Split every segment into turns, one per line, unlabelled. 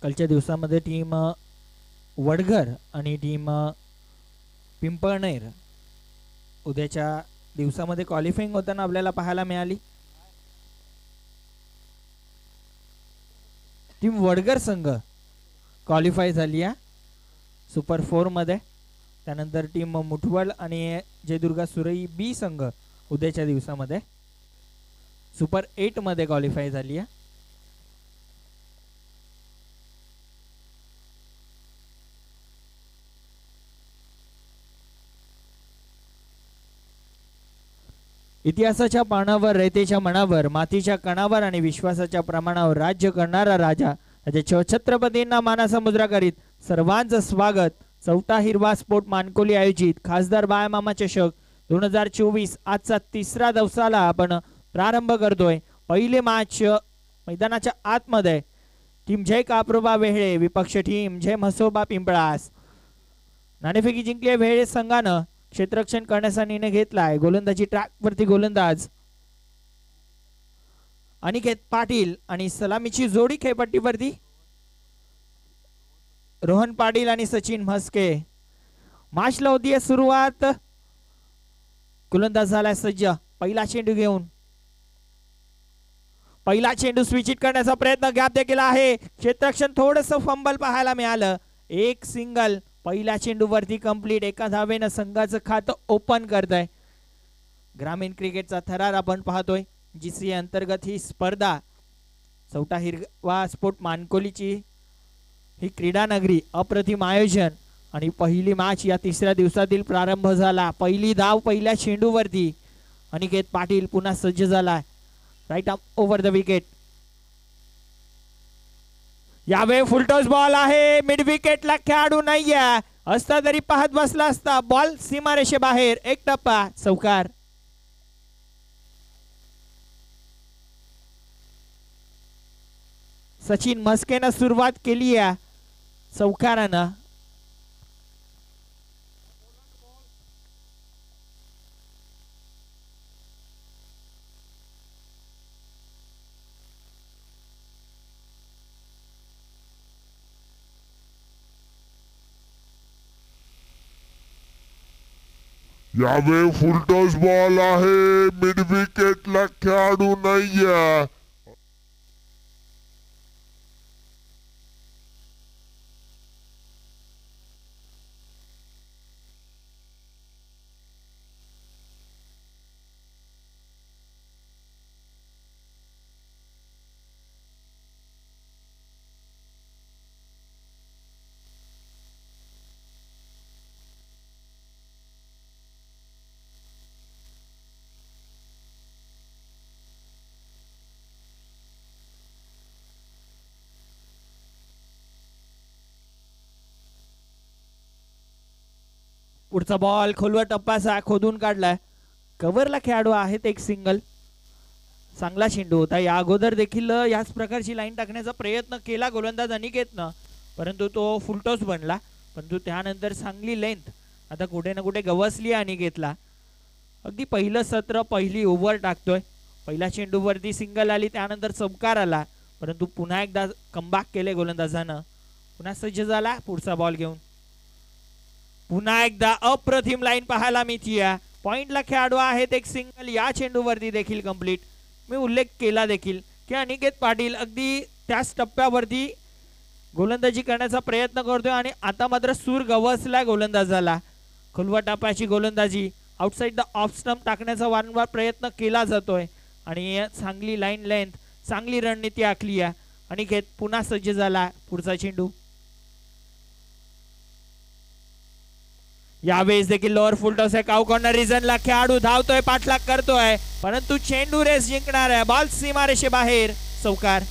कालच्या दिवसामध्ये टीम वडघर आणि टीम पिंपळनेर उद्याच्या दिवसामध्ये क्वालिफाईंग होताना आपल्याला पाहायला मिळाली। टीम वडघर संघ क्वालिफाय झाली आहे सुपर 4 मध्ये। त्यानंतर टीम मुठवल आणि जयदुर्गा सुरई बी संघ उद्याच्या दिवसामध्ये सुपर 8 मध्ये क्वालिफाय झाली आहे। इतिहासाच्या पानावर, रयतेच्या मनावर, मातीच्या कणावर आणि विश्वासाच्या प्रमाणावर राज्य करणारा राजा छत्रपतींना मानाचा मुद्रा करीत सर्वांचं स्वागत। चौथा हिरवा स्पोर्ट मानकोली आयोजित खासदार बाळमामा चषक 2024 आजचा तिसरा दिवसाला आपण प्रारंभ करतोय। पहिले मॅच मैदानाच्या आतमध्ये टीम जय काप्रोबा वेहळे विपक्ष टीम जय म्हसोबा पिंपळास। नाणेफेकी जिंकली वेहळे संघानं क्षेत्ररक्षण करण्याचा निर्णय घेतलाय। गोलंदाजी ट्रॅक वरती गोलंदाज अनिकेत पाटील आणि सलामीची जोडी खेळपट्टीवरती रोहन पाटील आणि सचिन म्हस्के। मॅचला होतीये सुरुवात। गोलंदाज झालाय सज्ज। पहिला चेंडू घेऊन पहिला चेंडू स्विच हिट करण्याचा प्रयत्न गॅप देखील आहे। क्षेत्ररक्षण थोडस फंबल पाहायला मिळालं। एक सिंगल पहिल्या चेंडूवरती कंप्लीट। एका धावेनं संघाचं खातं ओपन करतंय। ग्रामीण क्रिकेटचा थरार आपण पाहतोय। जीसी अंतर्गत ही स्पर्धा चौथा हिरवा स्पोर्ट मानकोलीची ही क्रीडा नगरी अप्रतिम आयोजन आणि पहिली मॅच या तिसऱ्या दिवसातील प्रारंभ झाला। पहिली धाव पहिल्या चेंडूवरती अनिकेत पाटील पुन्हा सज्ज झाला। Right arm over the wicket. यावेळी फुलटॉस बॉल आहे। मिड विकेटला खेळाडू नाहीये असता तरी पाहत बसला असता। बॉल सीमारेषे बाहेर। एक टप्पा चौकार। सचिन म्हस्केनं सुरुवात केली आहे चौकारानं।
यावेळी फुलटॉस बॉल आहे। मिड विकेटला खेळाडू नाहीये।
पुढचा बॉल खोलवर टप्पासा खोदून काढलाय। कव्हरला खेळाडू आहेत। एक सिंगल। चांगला चेंडू होता। या अगोदर देखील याच प्रकारची लाईन टाकण्याचा प्रयत्न केला गोलंदाज अनिकेतनं, परंतु तो फुलटॉस बनला। परंतु त्यानंतर चांगली लेंथ आता कुठे ना कुठे गवसली अनिकेतला। अगदी पहिलं सत्र पहिली ओव्हर टाकतोय। पहिल्या चेंडूवरती सिंगल आली, त्यानंतर चौकार आला, परंतु पुन्हा एकदा कमबॅक केले गोलंदाजानं। पुन्हा सज्ज झाला पुढचा बॉल घेऊन। पुन्हा एकदा अप्रतिम लाईन पाहायला मिळतीये। पॉइंटला खेळाडू आहेत। एक सिंगल या चेंडूवरती देखील कंप्लीट। मी उल्लेख केला देखील की अनिकेत पाटील अगदी त्याच टप्प्यावरती गोलंदाजी करण्याचा प्रयत्न करतोय आणि आता मात्र सूर गवसलाय गोलंदाजाला। खोलवर टप्प्याची गोलंदाजी आउटसाइड द ऑफ स्टंप टाकण्याचा वारंवार प्रयत्न केला जातोय आणि चांगली लाईन लेंथ, चांगली रणनीती आखली आहे। अनिकेत पुन्हा सज्ज झाला पुढचा चेंडू। यावेळेस देखील लोअर फुलटॉस आहे। काउ कॉर्नर रिजनला खेळाडू धावतोय, पाठलाग करतोय, परंतु चेंडू रेस जिंकणार आहे। बॉल सीमारेषे बाहेर चौकार।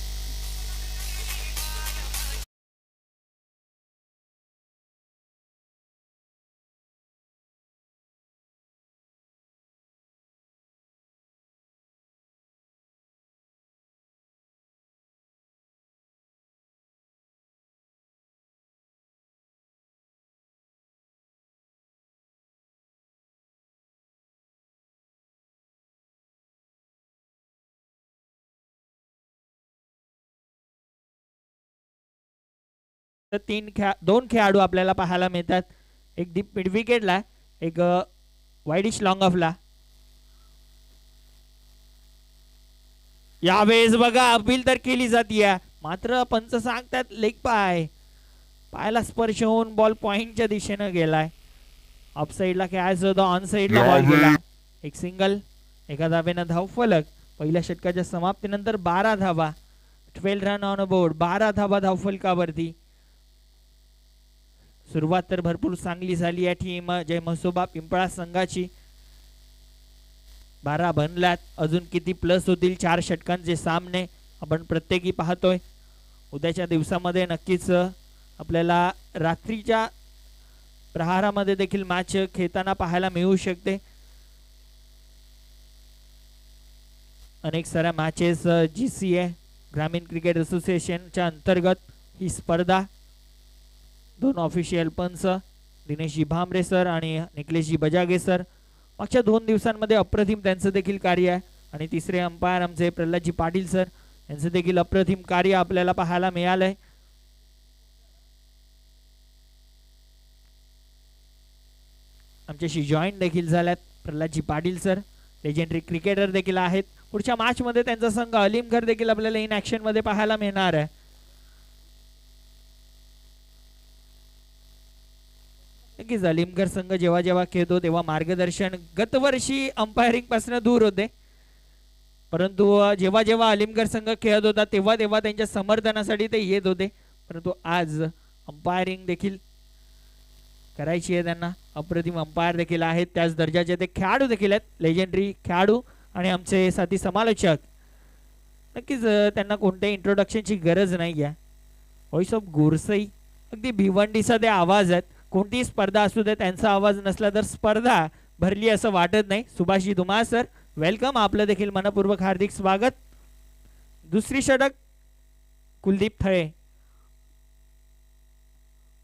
दोन खेळाडू आपल्याला पाहायला मिळतात. एक डीप मिड विकेटला, एक वाईडिश लॉंग ऑफला. यावेळेस बघा अपील तर केली जाते, मात्र पंच सांगतात लेग पायाला स्पर्श होऊन बॉल पॉइंटच्या दिशेनं गेलाय. ऑफ साईडला खेळायचं होतं, ऑन साईडला बॉल गेला. एक सिंगल, एका धावेनं धाव फलक. पहिल्या षटकाच्या समाप्तीनंतर 12 धावा, 12 रन ऑन बोर्ड, 12 धावा धाव फलकावरती. सुरुवात तर भरपूर चांगली झाली या टीम जय म्हसोबा पिंपळा संघाची. 12 बनल्यात, अजून किती प्लस होतील. 4 षटकांचे सामने आपण प्रत्येकी पाहतोय. उद्याच्या दिवसामध्ये नक्कीच आपल्याला रात्रीच्या प्रहारामध्ये देखील मॅच खेळताना पाहायला मिळू शकते. अनेक साऱ्या मॅचेस GCA ग्रामीण क्रिकेट असोसिएशनच्या अंतर्गत ही स्पर्धा. 2 ऑफिशियल पंच दिनेशजी भामरे सर आणि निखिलेशजी बजागे सर. मागच्या 2 दिवसांमध्ये अप्रतिम त्यांचं देखील कार्य आहे. आणि तिसरे अंपायर आमचे प्रल्हादजी पाटील सर, यांचं देखील अप्रतिम कार्य आपल्याला पाहायला मिळालंय. आमच्याशी जॉईन देखील झाल्यात प्रल्हादजी पाटील सर, लेजेंडरी क्रिकेटर देखील आहेत. पुढच्या मॅच मध्ये त्यांचा संघ अलीमगढ देखील आपल्याला इन ऍक्शन मध्ये पाहायला मिळणार आहे. नक्कीच अलीमगढ संघ जेव्हा जेव्हा खेळतो तेव्हा मार्गदर्शन गतवर्षी अंपायरिंग पासून दूर होते, परंतु जेव्हा जेव्हा अलीमगढ संघ खेळत होता तेव्हा तेव्हा त्यांच्या समर्थनासाठी ते येत होते. परंतु आज अंपायरिंग देखील करायची आहे त्यांना. अप्रतिम अंपायर देखील आहेत, त्याच दर्जाचे ते खेळाडू देखील आहेत, लेजेंडरी खेळाडू आणि आमचे साथी समालोचक. नक्कीच त्यांना कोणत्याही इंट्रोडक्शनची गरज नाही आहे. व्हॉइस ऑफ गोरसई, अगदी भिवंडीचा ते आवाज आहेत. कोणतीही स्पर्धा असू दे त्यांचा आवाज नसला तर स्पर्धा भरली असं वाटत नाही. सुभाषजी धुमाळ सर, वेलकम, आपलं देखील मनपूर्वक हार्दिक स्वागत. दुसरी षटक कुलदीप थळे.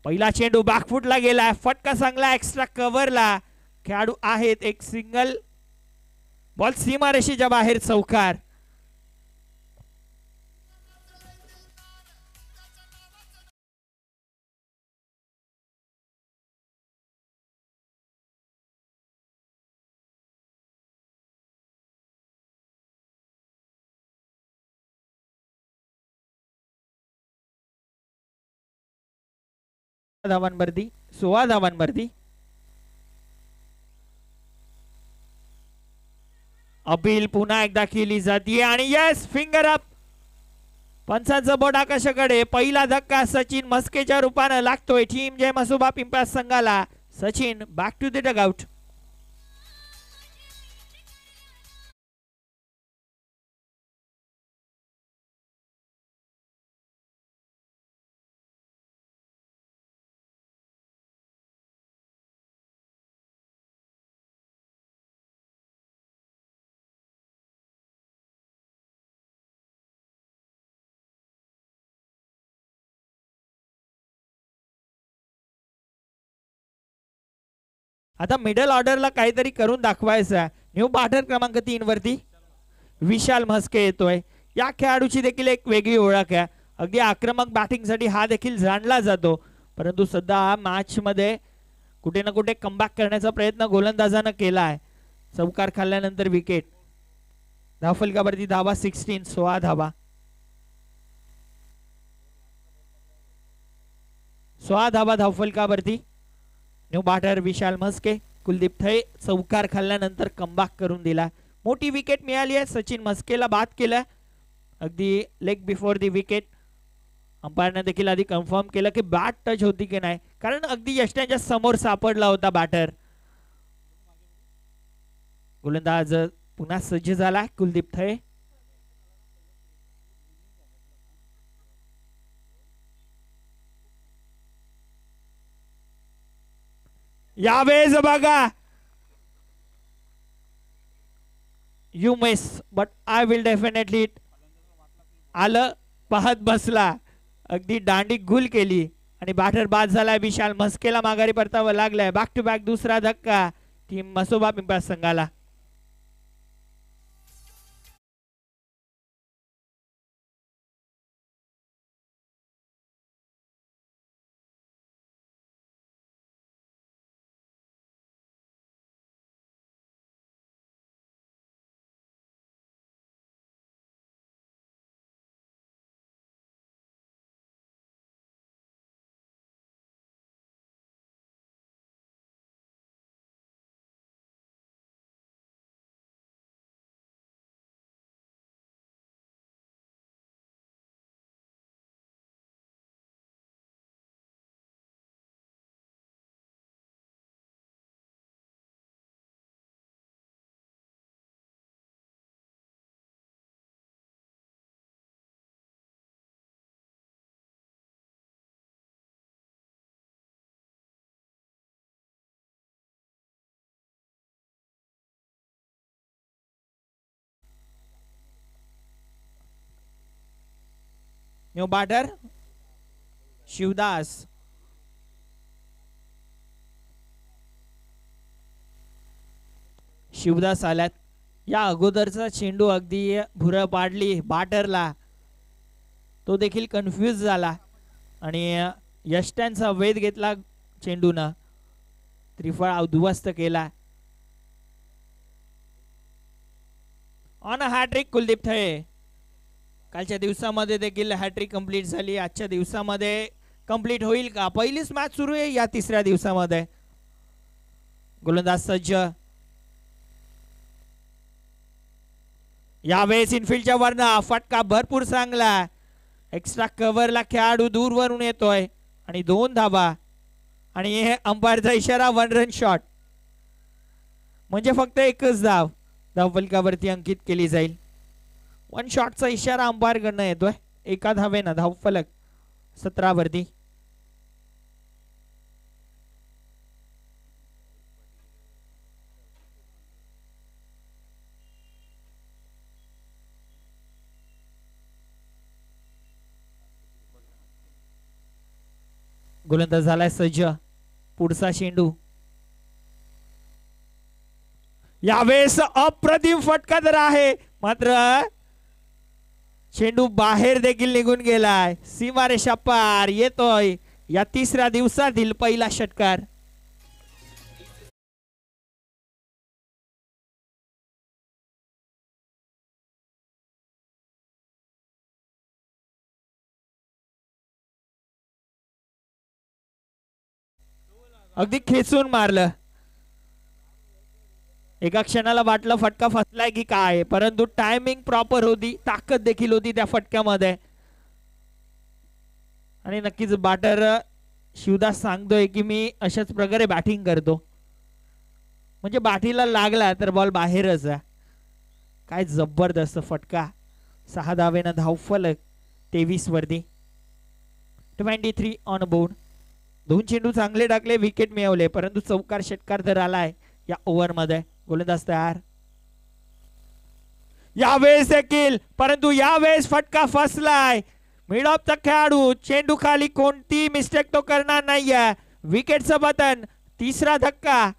पहिला चेंडू बॅकफुटला गेला, फटका चांगला एक्स्ट्रा कव्हरला. खेळाडू आहेत, एक सिंगल, बॉल सीमारेषेच्या बाहेर, चौकार. धावांवरती 16 धावांवरती. अपील पुन्हा एकदा केली जाते आणि यस, फिंगर अप. पंचांचं बोट आकाशाकडे. पहिला धक्का सचिन मस्केच्या रूपानं लागतोय टीम जय म्हसोबा पिंपळा संघाला. Sachin back to the dugout. आता मिडल ऑर्डरला काहीतरी करून दाखवायचं. न्यू बॅटर क्रमांक 3 वरती विशाल म्हस्के येतोय. या खेळाडूची देखील एक वेगळी ओळख आहे. अगदी आक्रमक बॅटिंगसाठी हा देखील जाणला जातो, परंतु सध्या मॅच मध्ये कुठे ना कुठे कमबॅक करण्याचा प्रयत्न गोलंदाजानं केला आहे. चौकार खाल्ल्यानंतर विकेट. धावफलकावरती धावा 16, 16 धावा. 16 धावा धावफलकावरती. न्यू बॅटर विशाल म्हस्के. कुलदीप थळे चौकार खाल्ल्यानंतर कमबॅक करून दिला. मोठी विकेट मिळाली आहे. सचिन म्हस्केला बाद केलं अगदी लेग बिफोर दी विकेट. अंपायरने देखील आधी कन्फर्म केलं की बॅट टच होती की नाही, कारण अगदी यष्ट्यांच्या समोर सापडला होता बॅटर. गोलंदाज पुन्हा सज्ज झाला कुलदीप थळे. यावेळेस बघा, you miss but I will definitely. आलं, पाहत बसला, अगदी दांडी गुल केली आणि बॅटर बाद झालाय. विशाल म्हस्केला माघारी परतावं लागलंय. बॅक टू बॅक दुसरा धक्का टीम म्हसोबा पिंपळा संघाला. New batter Shivdas. शिवदास आल्यात. या अगोदरचा चेंडू अगदी भुरं पाडली बॅटरला, तो देखील कन्फ्यूज झाला आणि यष्ट्यांचा वेध घेतला चेंडूनं, त्रिफळ उद्ध्वस्त केला. On a hattrick Kuldeep Thale. कालच्या दिवसामध्ये देखील हॅट्रिक कंप्लीट झाली. आजच्या दिवसामध्ये कंप्लीट होईल का? पहिलीच मॅच सुरू आहे या तिसऱ्या दिवसामध्ये. गोलंदाज सज्ज. यावेळेस इनफिल्डच्या वरनं फटका भरपूर चांगला. एक्स्ट्रा कव्हरला खेळाडू दूरवरून येतोय आणि 2 धावा आणि हे अंपायरचा इशारा 1 रन शॉट. म्हणजे फक्त एकच धाव धावफलकावरती अंकित केली जाईल. 1 शॉटचा इशारा अंपायर कडनं येतोय. एका धावेनं धावफलक 17 वरती. गोलंदाज झालाय सज्ज. पुढचा चेंडू. यावेळेस अप्रतिम फटका तर आहे, मात्र चेंडू बाहेर देखील निघून गेलाय. सीमारेषा पार येतोय या तिसऱ्या दिवसातील पहिला षटकार. अगदी खेचून मारलं. एका क्षणाला वाटलं फटका फसलाय की काय, परंतु टायमिंग प्रॉपर होती, ताकद देखील होती त्या फटक्यामध्ये. आणि नक्कीच बॅटर शिवदास सांगतोय की मी अशाच प्रकारे बॅटिंग करतो, म्हणजे बाठीला लागला तर बॉल बाहेरच आहे. काय जबरदस्त फटका. 6 धावेनं धावफलक 23 वरती. 23 ऑन बोर्ड. 2 चेंडू चांगले टाकले, विकेट मिळवले, परंतु चौकार षटकार तर आलाय या ओव्हर मध्ये. गोलंदाज तयार. यावेळेस देखील, परंतु यावेळेस फटका फसलाय. मिड ऑफचा खेळाडू चेंडू खाली कोणती मिस्टेक तो करणार नाहीये. विकेटचं पतन. तिसरा धक्का.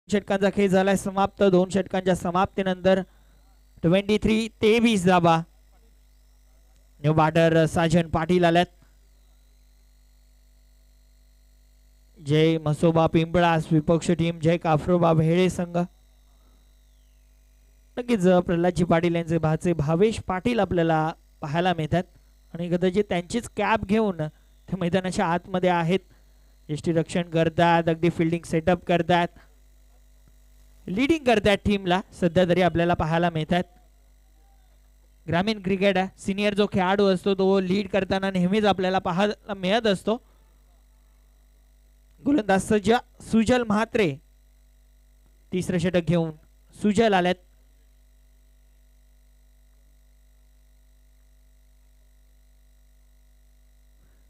षटकांचा खेळ झालाय समाप्त. 2 षटकांच्या समाप्तीनंतर 23 धावा. न्यू बॅटर साजन पाटील आल्यात. जय मसोबा पिंपळास विपक्ष टीम, जय काफ्रोबा भेळे संघ. नक्कीच प्रल्हादजी पाटील यांचे भाचे भावेश पाटील आपल्याला पाहायला मिळतात आणि कदाचित त्यांचीच कॅप घेऊन ते मैदानाच्या आतमध्ये आहेत. यष्टीरक्षण करतात, अगदी फिल्डिंग सेटअप करतात, लीडिंग करतात टीमला सध्या तरी आपल्याला पाहायला मिळतात. ग्रामीण क्रिकेट सिनियर जो खेळाडू असतो तो लीड करताना नेहमीच आपल्याला पाहायला मिळत असतो. गोलंदाज सज्ज सुजल म्हात्रे. तिसरं षटक घेऊन सुजल आल्यात.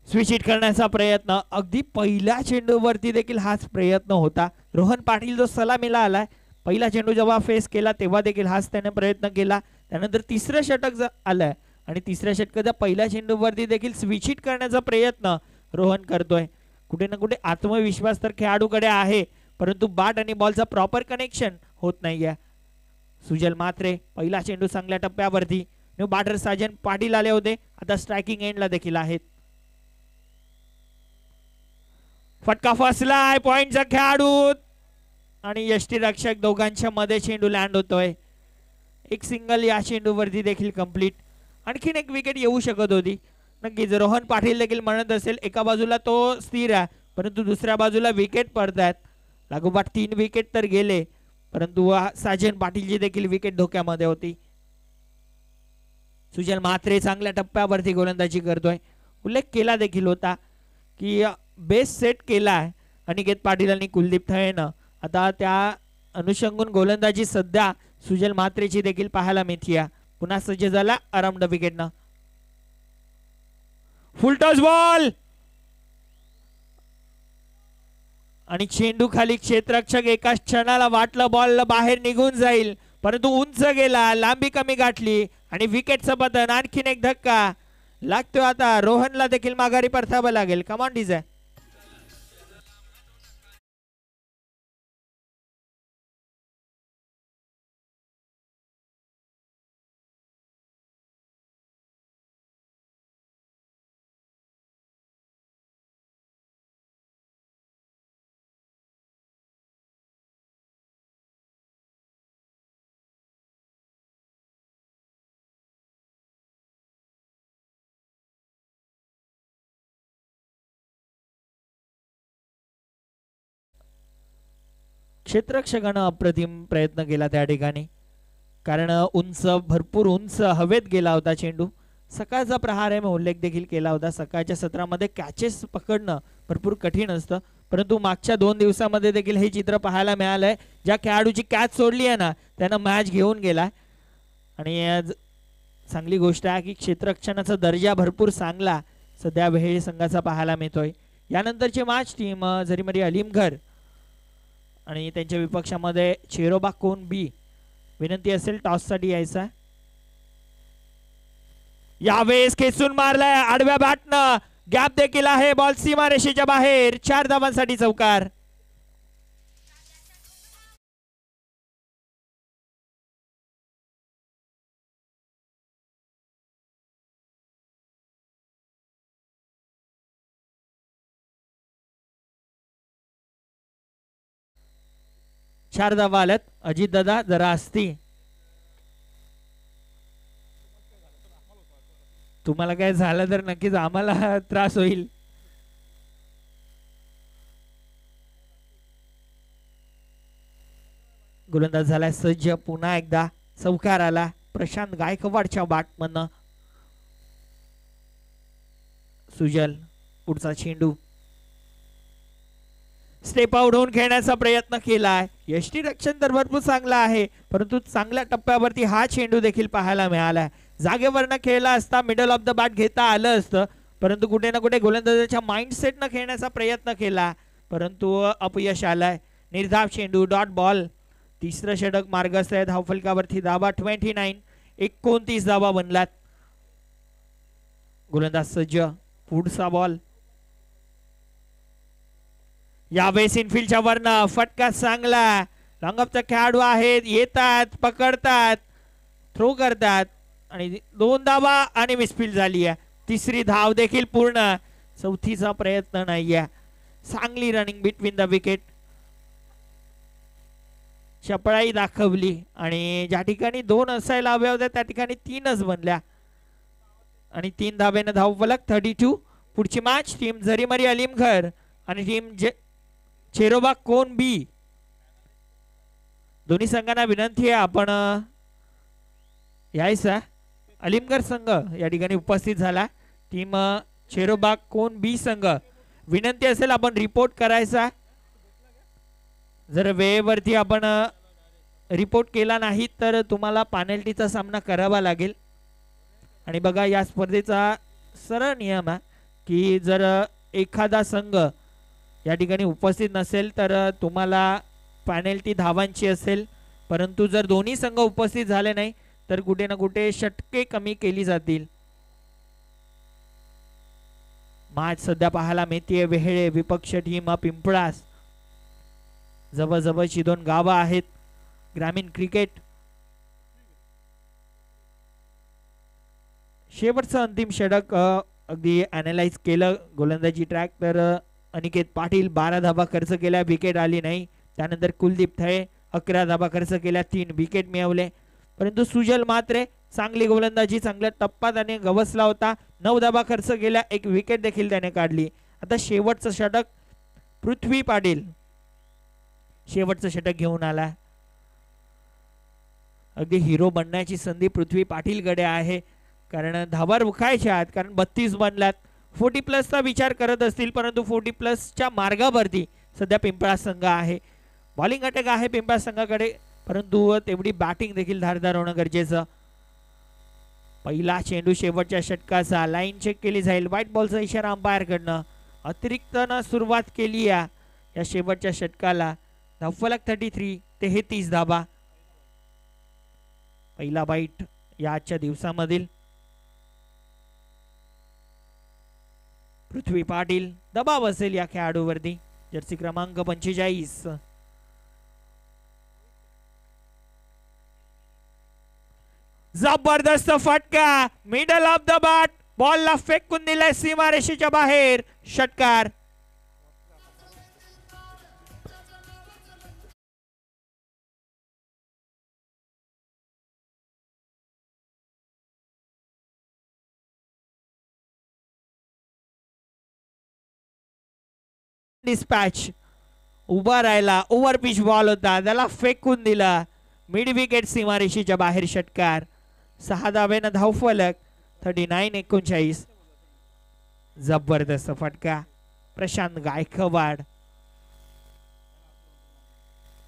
स्विच हिट करण्याचा प्रयत्न. अगदी पहिल्या चेंडूवरती देखील हाच प्रयत्न होता. रोहन पाटील जो सलामीला आलाय, पहिला चेंडू जेव्हा फेस केला तेव्हा देखील हाच त्याने प्रयत्न केला. त्यानंतर तिसरं षटक आलंय आणि तिसऱ्या षटकाच्या पहिल्या चेंडूवरती देखील स्विच हिट करण्याचा प्रयत्न रोहन करतोय. कुठे ना कुठे आत्मविश्वास तर खेळाडूकडे आहे, परंतु बॅट आणि बॉलचा प्रॉपर कनेक्शन होत नाहीये. सुजल म्हात्रे पहिला चेंडू चांगल्या टप्प्यावरती. न्यू बॅटर साजन पाटील आले होते, आता स्ट्रायकिंग एंडला देखील आहेत. फटका फसलाय. पॉइंटचा खेळाडू आणि यष्टीरक्षक दोघांच्या मध्ये चेंडू लँड होतोय. एक सिंगल या चेंडूवरती देखील कंप्लीट. आणखीन एक विकेट येऊ शकत होती. नक्कीच रोहन पाटील देखील म्हणत असेल एका बाजूला तो स्थिर आहे परंतु दुसऱ्या बाजूला विकेट पडतात. लागोपाठ 3 विकेट तर गेले परंतु साजन पाटीलची देखील विकेट धोक्यामध्ये होती. सुजल म्हात्रे चांगल्या टप्प्यावरती गोलंदाजी करतोय. उल्लेख केला देखील होता की बेस्ट सेट केलाय अनिकेत पाटील आणि कुलदीप थळेनं. आता त्या अनुषंगून गोलंदाजी सध्या सुजल म्हात्रेची देखील पाहायला मिळते. पुन्हा सज्ज झाला अराउंड द विकेटनं. फुल टॉस बॉल आणि चेंडू खाली. क्षेत्ररक्षक एका क्षणाला वाटलं बॉल बाहेर निघून जाईल परंतु उंच गेला, लांबी कमी गाठली आणि विकेटचं पतन. आणखीन एक धक्का लागतोय. आता रोहनला देखील माघारी परतावं लागेल. कमान डिझाय. क्षेत्ररक्षकानं अप्रतिम प्रयत्न केला त्या ठिकाणी कारण उंच भरपूर उंच हवेत गेला होता चेंडू. सकाळचा प्रहार आहे मी उल्लेख देखील केला होता. सकाळच्या सत्रामध्ये कॅचेस पकडणं भरपूर कठीण असतं परंतु मागच्या 2 दिवसामध्ये देखील हे चित्र पाहायला मिळालंय. ज्या खेळाडूची कॅच सोडली आहे ना त्यानं मॅच घेऊन गेला आणि चांगली गोष्ट आहे की क्षेत्ररक्षणाचा दर्जा भरपूर चांगला सध्या वेहेळी संघाचा पाहायला मिळतोय. यानंतरची मॅच टीम झरीमरी अलीमघर आणि त्यांच्या विपक्षामध्ये चेरोबा कोन बी. विनंती असेल टॉस साठी यायचा. यावेळेस खेचून मारलाय आडव्या बॅटनं. गॅप देखील आहे. बॉल सीमा रेषेच्या बाहेर. 4 धावांसाठी चौकार. चार धावा आल्यात. अजित दादा जरा असती तुम्हाला काय झालं तर नक्कीच आम्हाला त्रास होईल. गोलंदाज झालाय सज्ज. पुन्हा एकदा चौकार आला प्रशांत गायकवाडच्या बॅटमधनं. सुजल पुढचा चेंडू स्टेप आउट होऊन खेळण्याचा प्रयत्न केलाय. यष्टीरक्षण तर भरपूर चांगला आहे परंतु चांगल्या टप्प्यावरती हा चेंडू देखील पाहायला मिळालाय. जागेवरनं खेळला असता मिडल ऑफ द बॅट घेता आलं असतं परंतु कुठे ना कुठे गोलंदाजाच्या माइंडसेटनं खेळण्याचा प्रयत्न केला परंतु अपयश आलाय. निर्धाव चेंडू डॉट बॉल. तिसरं षटक मार्गस्थ आहे. धावफलकावरती धावा 29. 29 धावा बनलात. गोलंदाज सज्ज. पुढचा बॉल. यावेळेस इनफिल्डच्या वरनं फटका चांगला. लॉंगअपचा खेळाडू आहेत. येतात पकडतात थ्रो करतात आणि 2 धावा आणि मिसफील्ड झाली आहे. तिसरी धाव देखील पूर्ण. चौथीचा प्रयत्न नाहीये. चांगली रनिंग बिटवीन द विकेट. चपळाई दाखवली आणि ज्या ठिकाणी 2 असायला हव्या होत्या त्या ठिकाणी 3च बनल्या आणि 3 धाब्यानं धावफलक 32. पुढची मॅच टीम झरीमरी अलीमघर आणि टीम चेरोबा कोन बी. दोन्ही संघांना विनंती आहे आपण यायचा. अलीमघर संघ या ठिकाणी उपस्थित झाला. टीम चेरोबा कोन बी संघ विनंती असेल आपण रिपोर्ट करायचा. जर वेळेवरती आपण रिपोर्ट केला नाही तर तुम्हाला पेनल्टीचा सामना करावा लागेल. आणि बघा या स्पर्धेचा सरळ नियम आहे की जर एखादा संघ या ठिकाणी उपस्थित नसेल तर तुम्हाला पेनल्टी धावांची असेल परंतु जर दोन्ही संघ उपस्थित झाले नाही तर कुठे ना कुठे षटके कमी केली जातील. मॅच सध्या पाहायला मिळते. वेहेळे विपक्ष टीम पिंपळास. जवळजवळची 2 गावं आहेत. ग्रामीण क्रिकेट. शेवटचं अंतिम षटक अगदी अनालाइज केलं गोलंदाजी ट्रॅक तर अनिकेत पाटील 12 धावा खर्च केल्या. विकेट आली नाही. त्यानंतर कुलदीप थळे 11 धावा खर्च केल्या. 3 विकेट मिळवले परंतु सुजल म्हात्रे चांगली गोलंदाजी, चांगल्या टप्पा त्याने गवसला होता. 9 धाबा खर्च केल्या, एक विकेट देखील त्याने काढली. आता शेवटचं षटक पृथ्वी पाटील शेवटचं षटक घेऊन आला. अगदी हिरो बनण्याची संधी पृथ्वी पाटीलकडे आहे, कारण धाबा रुखायच्या आहेत, कारण 32 बनल्यात. 40+ विचार करत असतील, परंतु 40+ मार्गावरती सध्या पिंपळा संघ आहे. बॉलिंग अटॅक आहे पिंपळा संघाकडे, परंतु तेवढी बॅटिंग देखील धारदार होणं गरजेचं. पहिला चेंडू शेवटच्या षटकाचा, लाईन चेक केली जाईल. व्हाईट बॉलचा इशारा अंपायर कडनं. अतिरिक्तनं सुरुवात केली या शेवटच्या षटकाला. धावफलक 33, 33 धाबा. पहिला बाईट या आजच्या दिवसामधील. पृथ्वी पाटील दबाव असेल या खेळाडूवरती, जर्सी क्रमांक 45. जबरदस्त फटका, मिडल ऑफ द बॅट, बॉलला फेकून दिलाय सीमारेषेच्या बाहेर. षटकार. डिस्पॅच उभा राहिला, ओव्हर पिच बॉल होता, त्याला फेकून दिला. मिड विकेट सीमारेषेच्या बाहेर. षटकार. 6 धाब्यानं धावफलक 39-39. जबरदस्त फटका. प्रशांत गायकवाड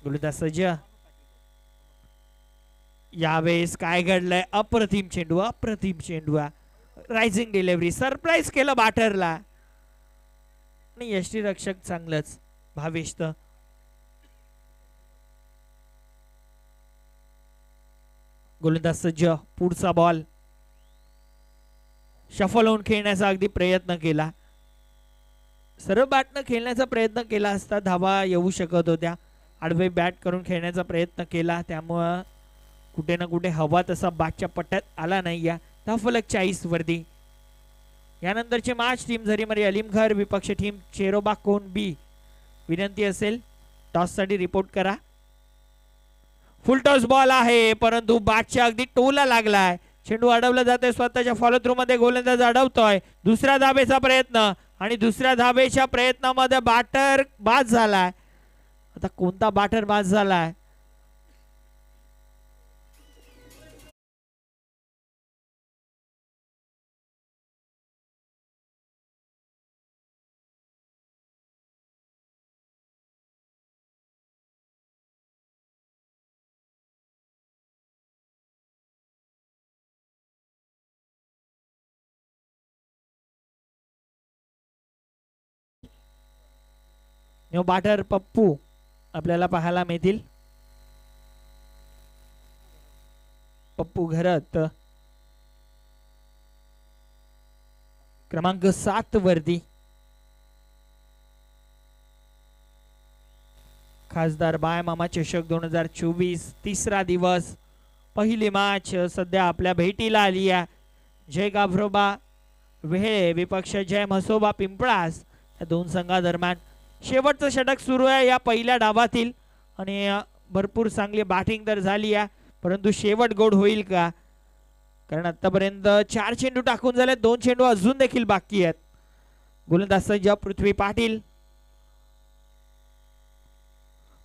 गोलंदाज सज्ज. यावेळेस काय घडलंय? अप्रतिम चेंडू, अप्रतिम चेंडू. रायझिंग डिलिव्हरी, सरप्राईज केलं बॅटरला. आणि यष्टीरक्षक चांगलंच भावेश. गोलंदाज सज्ज. पुढचा बॉल शफल होऊन खेळण्याचा अगदी प्रयत्न केला. सरळ बॅटनं खेळण्याचा प्रयत्न केला असता धावा येऊ शकत होत्या. आडवे बॅट करून खेळण्याचा प्रयत्न केला, त्यामुळं कुठे ना कुठे हवा तसा बॅटच्या पट्ट्यात आला नाही. या धावफलक 40 वरती. यानंतरचे मॅच टीम झरीमरी अलीमघर, विपक्ष टीम चेरोबा कोन बी. विनंती असेल टॉस साठी रिपोर्ट करा. फुल टॉस बॉल आहे, परंतु बॅटच्या अगदी टोला लागलाय. चेंडू अडवला जातोय स्वतःच्या फॉलो थ्रू मध्ये. गोलंदाज अडवतोय. दुसऱ्या धाबेचा प्रयत्न, आणि दुसऱ्या धाबेच्या प्रयत्नामध्ये बॅटर बाद झालाय. आता कोणता बॅटर बाद झालाय? न्यू बॅटर पप्पू आपल्याला पाहायला मिळतील. पप्पू घरत क्रमांक 7 वरती. खासदार बाय मामा चषक 2024 तिसरा दिवस. पहिली मॅच सध्या आपल्या भेटीला आली आहे. जय गाभरोबा वेळे विपक्ष जय म्हसोबा पिंपळास या दोन संघादरम्यान शेवटचं षटक सुरू आहे या पहिल्या डावातील. आणि भरपूर चांगली बॅटिंग तर झाली आहे, परंतु शेवट गोड होईल का? कारण आतापर्यंत 4 चेंडू टाकून झाले, 2 चेंडू अजून देखील बाकी आहेत. गोलंदाज सज्ज पृथ्वी पाटील.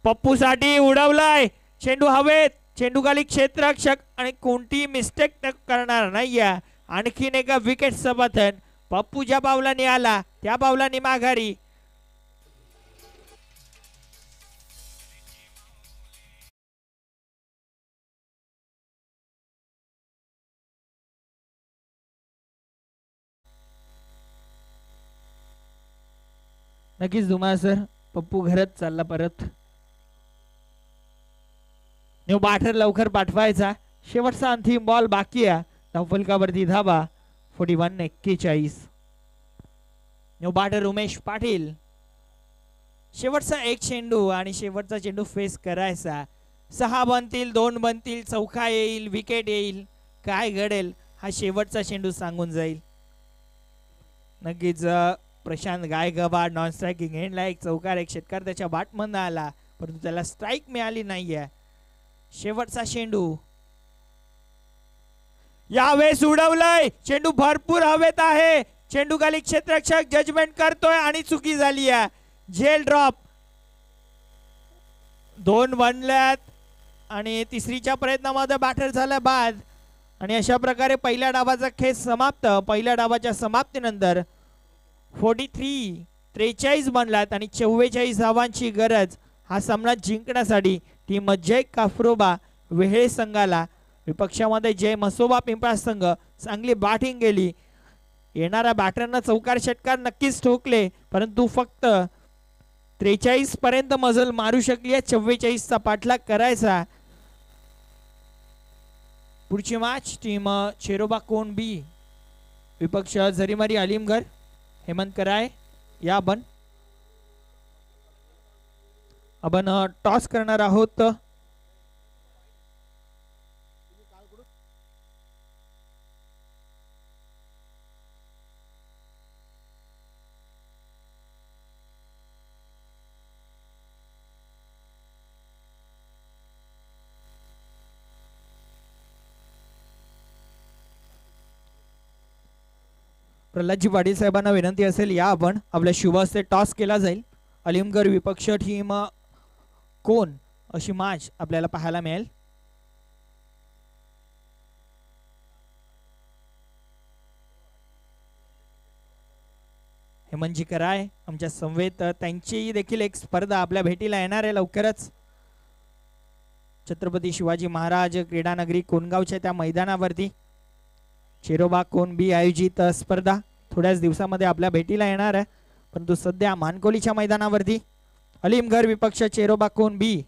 पप्पू साठी उडवलाय चेंडू हवेत. चेंडू खाली क्षेत्ररक्षक आणि कोणती मिस्टेक करणार नाहीये. आणखीन एका विकेट समर्थन. पप्पू ज्या पावलाने आला त्या पावलाने माघारी. नक्कीच धुमा सर. पप्पू घरात चालला परत. न्यू बॅटर लवकर पाठवायचा. शेवटचा अंतिम बॉल बाकी आहे. धावफलकावरती धाबा 41-41. New batter Umesh Patil. शेवटचा एक चेंडू आणि शेवटचा चेंडू फेस करायचा. 6 बनतील, 2 बनतील, चौका येईल, विकेट येईल, काय घडेल हा शेवटचा चेंडू सांगून जाईल. नक्कीच प्रशांत गायकवाड नॉन स्ट्रायकिंग एंडला एक चौकार, एक षटकार त्याच्या बॅटमधून आला, परंतु त्याला स्ट्राईक मिळाली नाहीये. शेवटचा चेंडू यावेळेस उडवलंय चेंडू भरपूर हवेत आहे. चेंडू खाली क्षेत्ररक्षक जजमेंट करतोय आणि चुकी झाली आहे. झेल ड्रॉप. 2 बनल्यात आणि तिसरीच्या प्रयत्नामध्ये बॅटर झाला बाद. आणि अशा प्रकारे पहिल्या डावाचा खेळ समाप्त. पहिल्या डावाच्या समाप्तीनंतर 43 बनलात आणि 44 धावांची गरज हा सामना जिंकण्यासाठी टीम जय काफ्रोबा वेहेळे संघाला. विपक्षामध्ये जय मसोबा पिंपळा संघ चांगली बॅटिंग केली. येणाऱ्या बॅटरना चौकार षटकार नक्कीच ठोकले, परंतु फक्त 43 पर्यंत मजल मारू शकली आहे. 44चा पाठलाग करायचा. पुढची मॅच टीम चेरोबा कोण बी विपक्ष झरीमारी अलीमगढ़. हेमंत कराय या आपण टॉस करणार आहोत. प्रल्हादजी पाटील साहेबांना विनंती असेल या आपण आपल्या शुभ हस्ते टॉस केला जाईल. अलीमगढ़ विपक्ष टीम कोण अशी मॅच आपल्याला पाहायला मिळेल. हेमंतजी कराय आमच्या संवेद त्यांची देखील एक स्पर्धा आपल्या भेटीला येणार आहे लवकरच. छत्रपती शिवाजी महाराज क्रीडानगरी कोणगावच्या त्या मैदानावरती चेरोबा कोण बी आयोजित स्पर्धा थोड्याच दिवसामध्ये आपल्या भेटीला येणार आहे. परंतु सध्या मानकोलीच्या मैदानावरती अलीमगढ़ विपक्ष चेरोबा कोण बी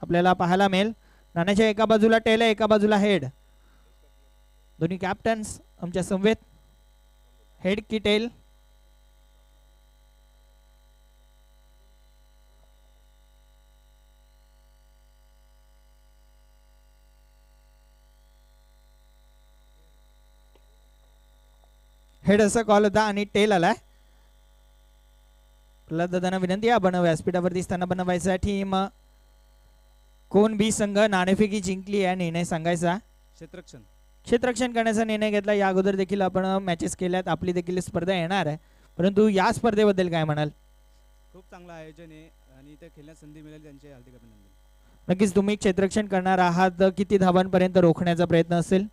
आपल्याला पाहायला मिळेल. नाण्याच्या एका बाजूला टेल आहे, एका बाजूला हेड. दोन्ही कॅप्टन्स आमच्या संवेद. हेड की टेल. हेड असा कॉल होता आणि टेल आलाय. प्रल्हाद दादांना विनंती आहे आपण व्यासपीठावरती स्थान बनवायचा. टीम कोण बी संघ नाणेफेकी जिंकली आहे. निर्णय सांगायचा. क्षेत्ररक्षण करण्याचा निर्णय घेतला. या अगोदर देखील आपण मॅचेस केल्यात. आपली देखील स्पर्धा येणार आहे, परंतु या स्पर्धेबद्दल काय म्हणाल.
खूप चांगलं आयोजन आहे आणि इथे खेळण्यास संधी मिळेल त्यांचे हार्दिक अभिनंदन.
नक्कीच तुम्ही क्षेत्ररक्षण करणार आहात. किती धावांपर्यंत रोखण्याचा प्रयत्न असेल.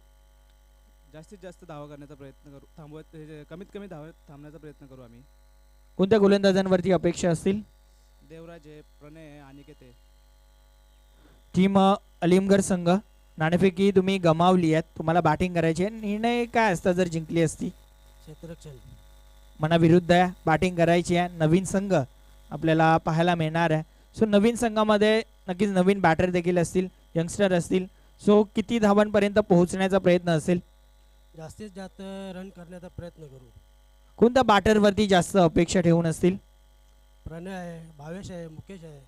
जास्तीत जास्त धावा करण्याचा प्रयत्न करू. कमीत कमी धावा थांबण्याचा प्रयत्न करू आम्ही.
कोणत्या गोलंदाजांवरती अपेक्षा असतील.
देवराज आहे, प्रणय आहे, अनिकेत आहे.
टीम अलीमगढ़ संघ नाणेफेकी तुम्ही गमावली आहेत. तुम्हाला बॅटिंग करायची आहे. निर्णय काय असता जर जिंकली असती.
क्षेत्ररक्षण
मनाविरुद्ध आहे. बॅटिंग करायची आहे. नवीन संघ आपल्याला पाहायला मिळणार आहे. सो नवीन संघामध्ये नक्कीच नवीन बॅटर देखील असतील, यंगस्टर असतील. सो किती धावांपर्यंत पोहोचण्याचा प्रयत्न असेल.
जास्तीत जास्त रन करण्याचा प्रयत्न करू.
कोणत्या बॅटरवरती जास्त अपेक्षा ठेवून असतील.
प्रणय आहे, भावेश आहे, मुकेश आहे.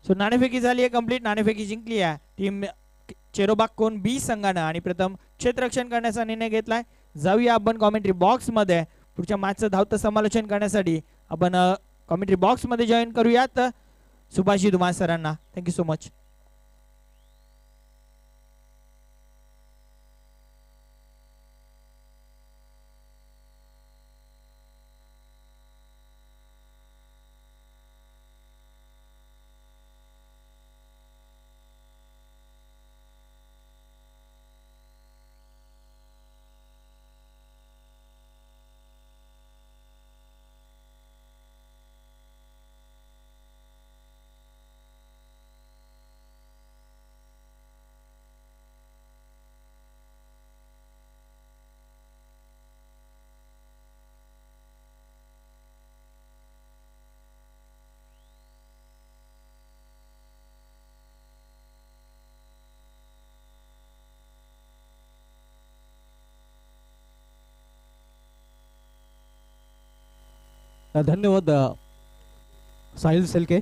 सो नाणेफेकी झाली आहे कंप्लीट. नाणेफेकी जिंकली आहे टीम चेरोबा कोण बी संघानं आणि प्रथम क्षेत्ररक्षण करण्याचा निर्णय घेतलाय. जाऊया आपण कॉमेंट्री बॉक्स मध्ये. पुढच्या मॅचचं धावतं समालोचन करण्यासाठी आपण कॉमेंट्री बॉक्स मध्ये जॉईन करूयात सुभाषजी धुमाळ सरांना. Thank you so much.
धन्यवाद साहिल सेलके.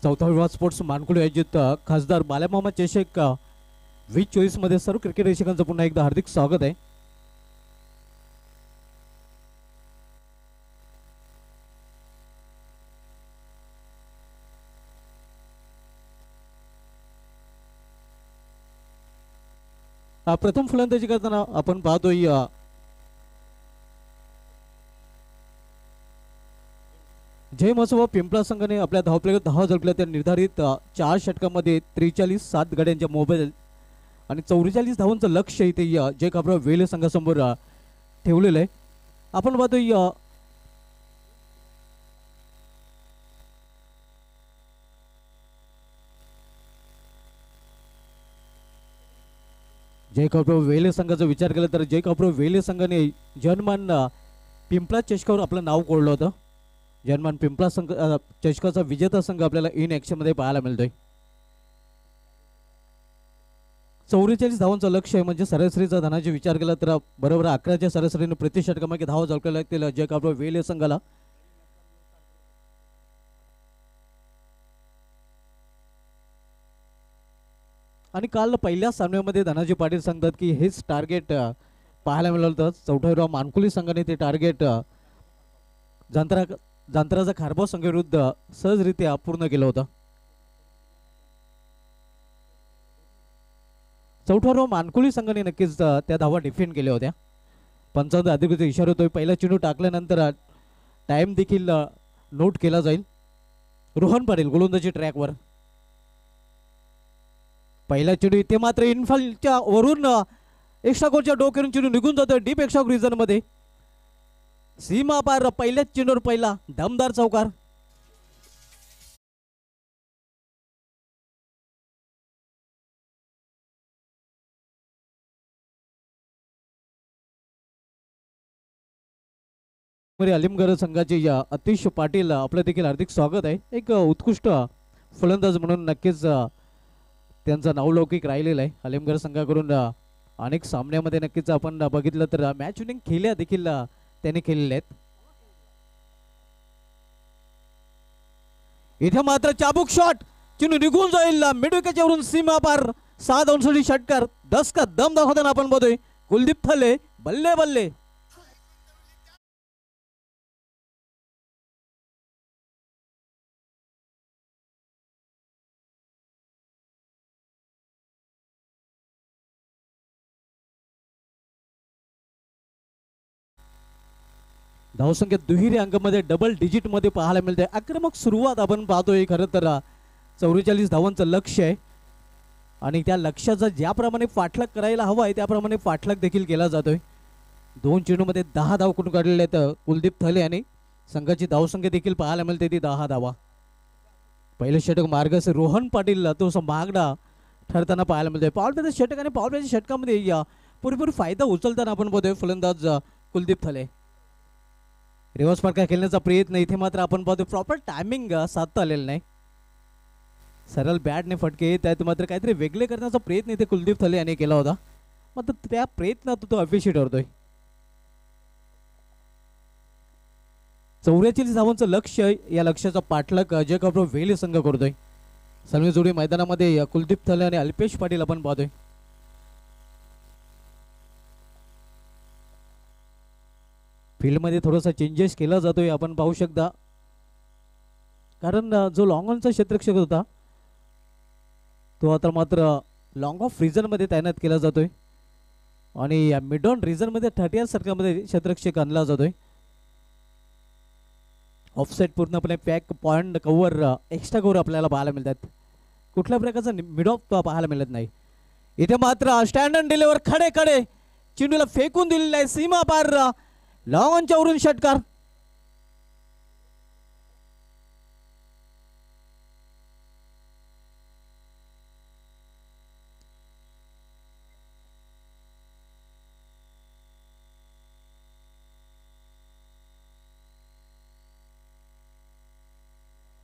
चौथा विभाग स्पोर्ट्स मानकुली आयोजित खासदार बालामामा चषक 2024 मध्ये सर्व क्रिकेट रसिकांचं पुन्हा एकदा हार्दिक स्वागत आहे. प्रथम फलंदाजी करताना आपण पाहतोय जय मसोबा पिंपळा संघाने आपल्या धावपैकी 10 झळकल्या त्या निर्धारित 4 षटकामध्ये 43 7 गड्यांच्या मोबाईल आणि 44 धावांचं लक्ष इथे जय काबरा वेले संघासमोर ठेवलेलं आहे. आपण पाहतोय जय काबरा वेले संघाचा विचार केला तर जय काबरा वेले संघाने जनमान पिंपळा चषकावर आपलं नाव कोरलं होतं. जनमान पिंपळा संघ चषकाचा विजेता संघ आपल्याला इन ॲक्शन मध्ये पाहायला मिळतोय. 44 धावांचं लक्ष आहे म्हणजे सरासरीचा धनाचा विचार केला तर बरोबर 11च्या सरासरीने प्रति षटकामागे धावा झळकायला लागतील जय काबरा वेले संघाला. आणि काल पहिल्या सामन्यामध्ये धनाजी पाटील सांगतात की हेच टार्गेट पाहायला मिळालं होतं. चौथावीराव मानकुली संघाने ते टार्गेट जांतराचा खारबाव संघाविरुद्ध सहजरित्या पूर्ण केलं होतं. चौथावीराव मानकुली संघाने नक्कीच त्या धावा डिफेंड केल्या होत्या. पंचावन्न अधिकृत इशारा होतोय. पहिला चेंडू टाकल्यानंतर टाइम देखील नोट केला जाईल. रोहन पाटील गोलंदाजी ट्रॅकवर. पहिला चेंडू इथे मात्र इनफॉलच्या वरून एक्स्ट्रा गोलच्या डोक्यावरून चेंडू निघून जातोय डीप एक्स्ट्रा रिजन मध्ये. सीमा पार पहिल्याच चेंडूवर पहिला दमदार चौकार. अलिमगड संघाचे या अतिश पाटील आपलं देखील हार्दिक स्वागत आहे. एक उत्कृष्ट फलंदाज म्हणून नक्कीच त्यांचा नावलौकिक राहिलेला आहे. अलिमगड संघाकडून अनेक सामन्यामध्ये नक्कीच आपण बघितलं तर मॅच विनिंग खेळ्या देखील त्यांनी केलेले आहेत. इथे मात्र चाबूक शॉट चेंडू निघून जाईल मिडविकेटच्या वरून सीमा पार 6 धावांसाठी षटकार. 10 का दम दाखवताना आपण बघतोय कुलदीप थले बल्ले बल्ले. धावसंख्या दुहेरी अंकामध्ये डबल डिजिट मध्ये पाहायला मिळते. आक्रमक सुरुवात आपण पाहतोय. खरं तर 44 धावांचं लक्ष आहे आणि त्या लक्ष्याचा ज्याप्रमाणे पाठलाग करायला हवा आहे त्याप्रमाणे पाठलाग देखील केला जातोय. 2 चेंडूमध्ये 10 धाव कुठून काढलेले आहेत कुलदीप थले आणि संघाची धावसंख्या देखील पाहायला मिळते ती 10 धावा. पहिले षटक मार्गस रोहन पाटील तो मागणा ठरताना पाहायला मिळतोय. पाऊल प्लेच्या षटक आणि पाऊल प्लेच्या षटकामध्ये पुरेपूर फायदा उचलताना आपण बघतोय फलंदाज कुलदीप थले. रिव्हर्स फटका खेळण्याचा प्रयत्न इथे मात्र आपण पाहतो प्रॉपर टायमिंग साधता आलेलं नाही. सरळ बॅटने फटके त्यात मात्र काहीतरी वेगळे करण्याचा प्रयत्न इथे कुलदीप थले यांनी केला होता. मात्र त्या प्रयत्नात तो अपयशी ठरतोय. 44 धावांचं लक्ष या लक्ष्याचा पाठलाग जय काबरा वेले संघ करतोय. सलमी जोडी मैदानामध्ये कुलदीप थले आणि अल्पेश पाटील आपण पाहतोय. फील्डमध्ये थोडासा चेंजेस केला जातोय आपण पाहू शकता. कारण जो लॉंग ऑनचा क्षेत्ररक्षक होता तो आता मात्र लॉंग ऑफ रिजनमध्ये तैनात केला जातोय आणि मिड ऑन रिजनमध्ये 30 सर्कलमध्ये क्षेत्ररक्षक आणला जातोय. ऑफसाईड पूर्णपणे pack point cover extra cover आपल्याला पाहायला मिळतात. कुठल्या प्रकारचा मिड ऑफ पाहायला मिळत नाही. इथे मात्र स्टँड अँड डिलिव्हर खडे खडे चेंडूला फेकून दिलेला आहे. सीमा पार लॉंगच्या वरून षटकार.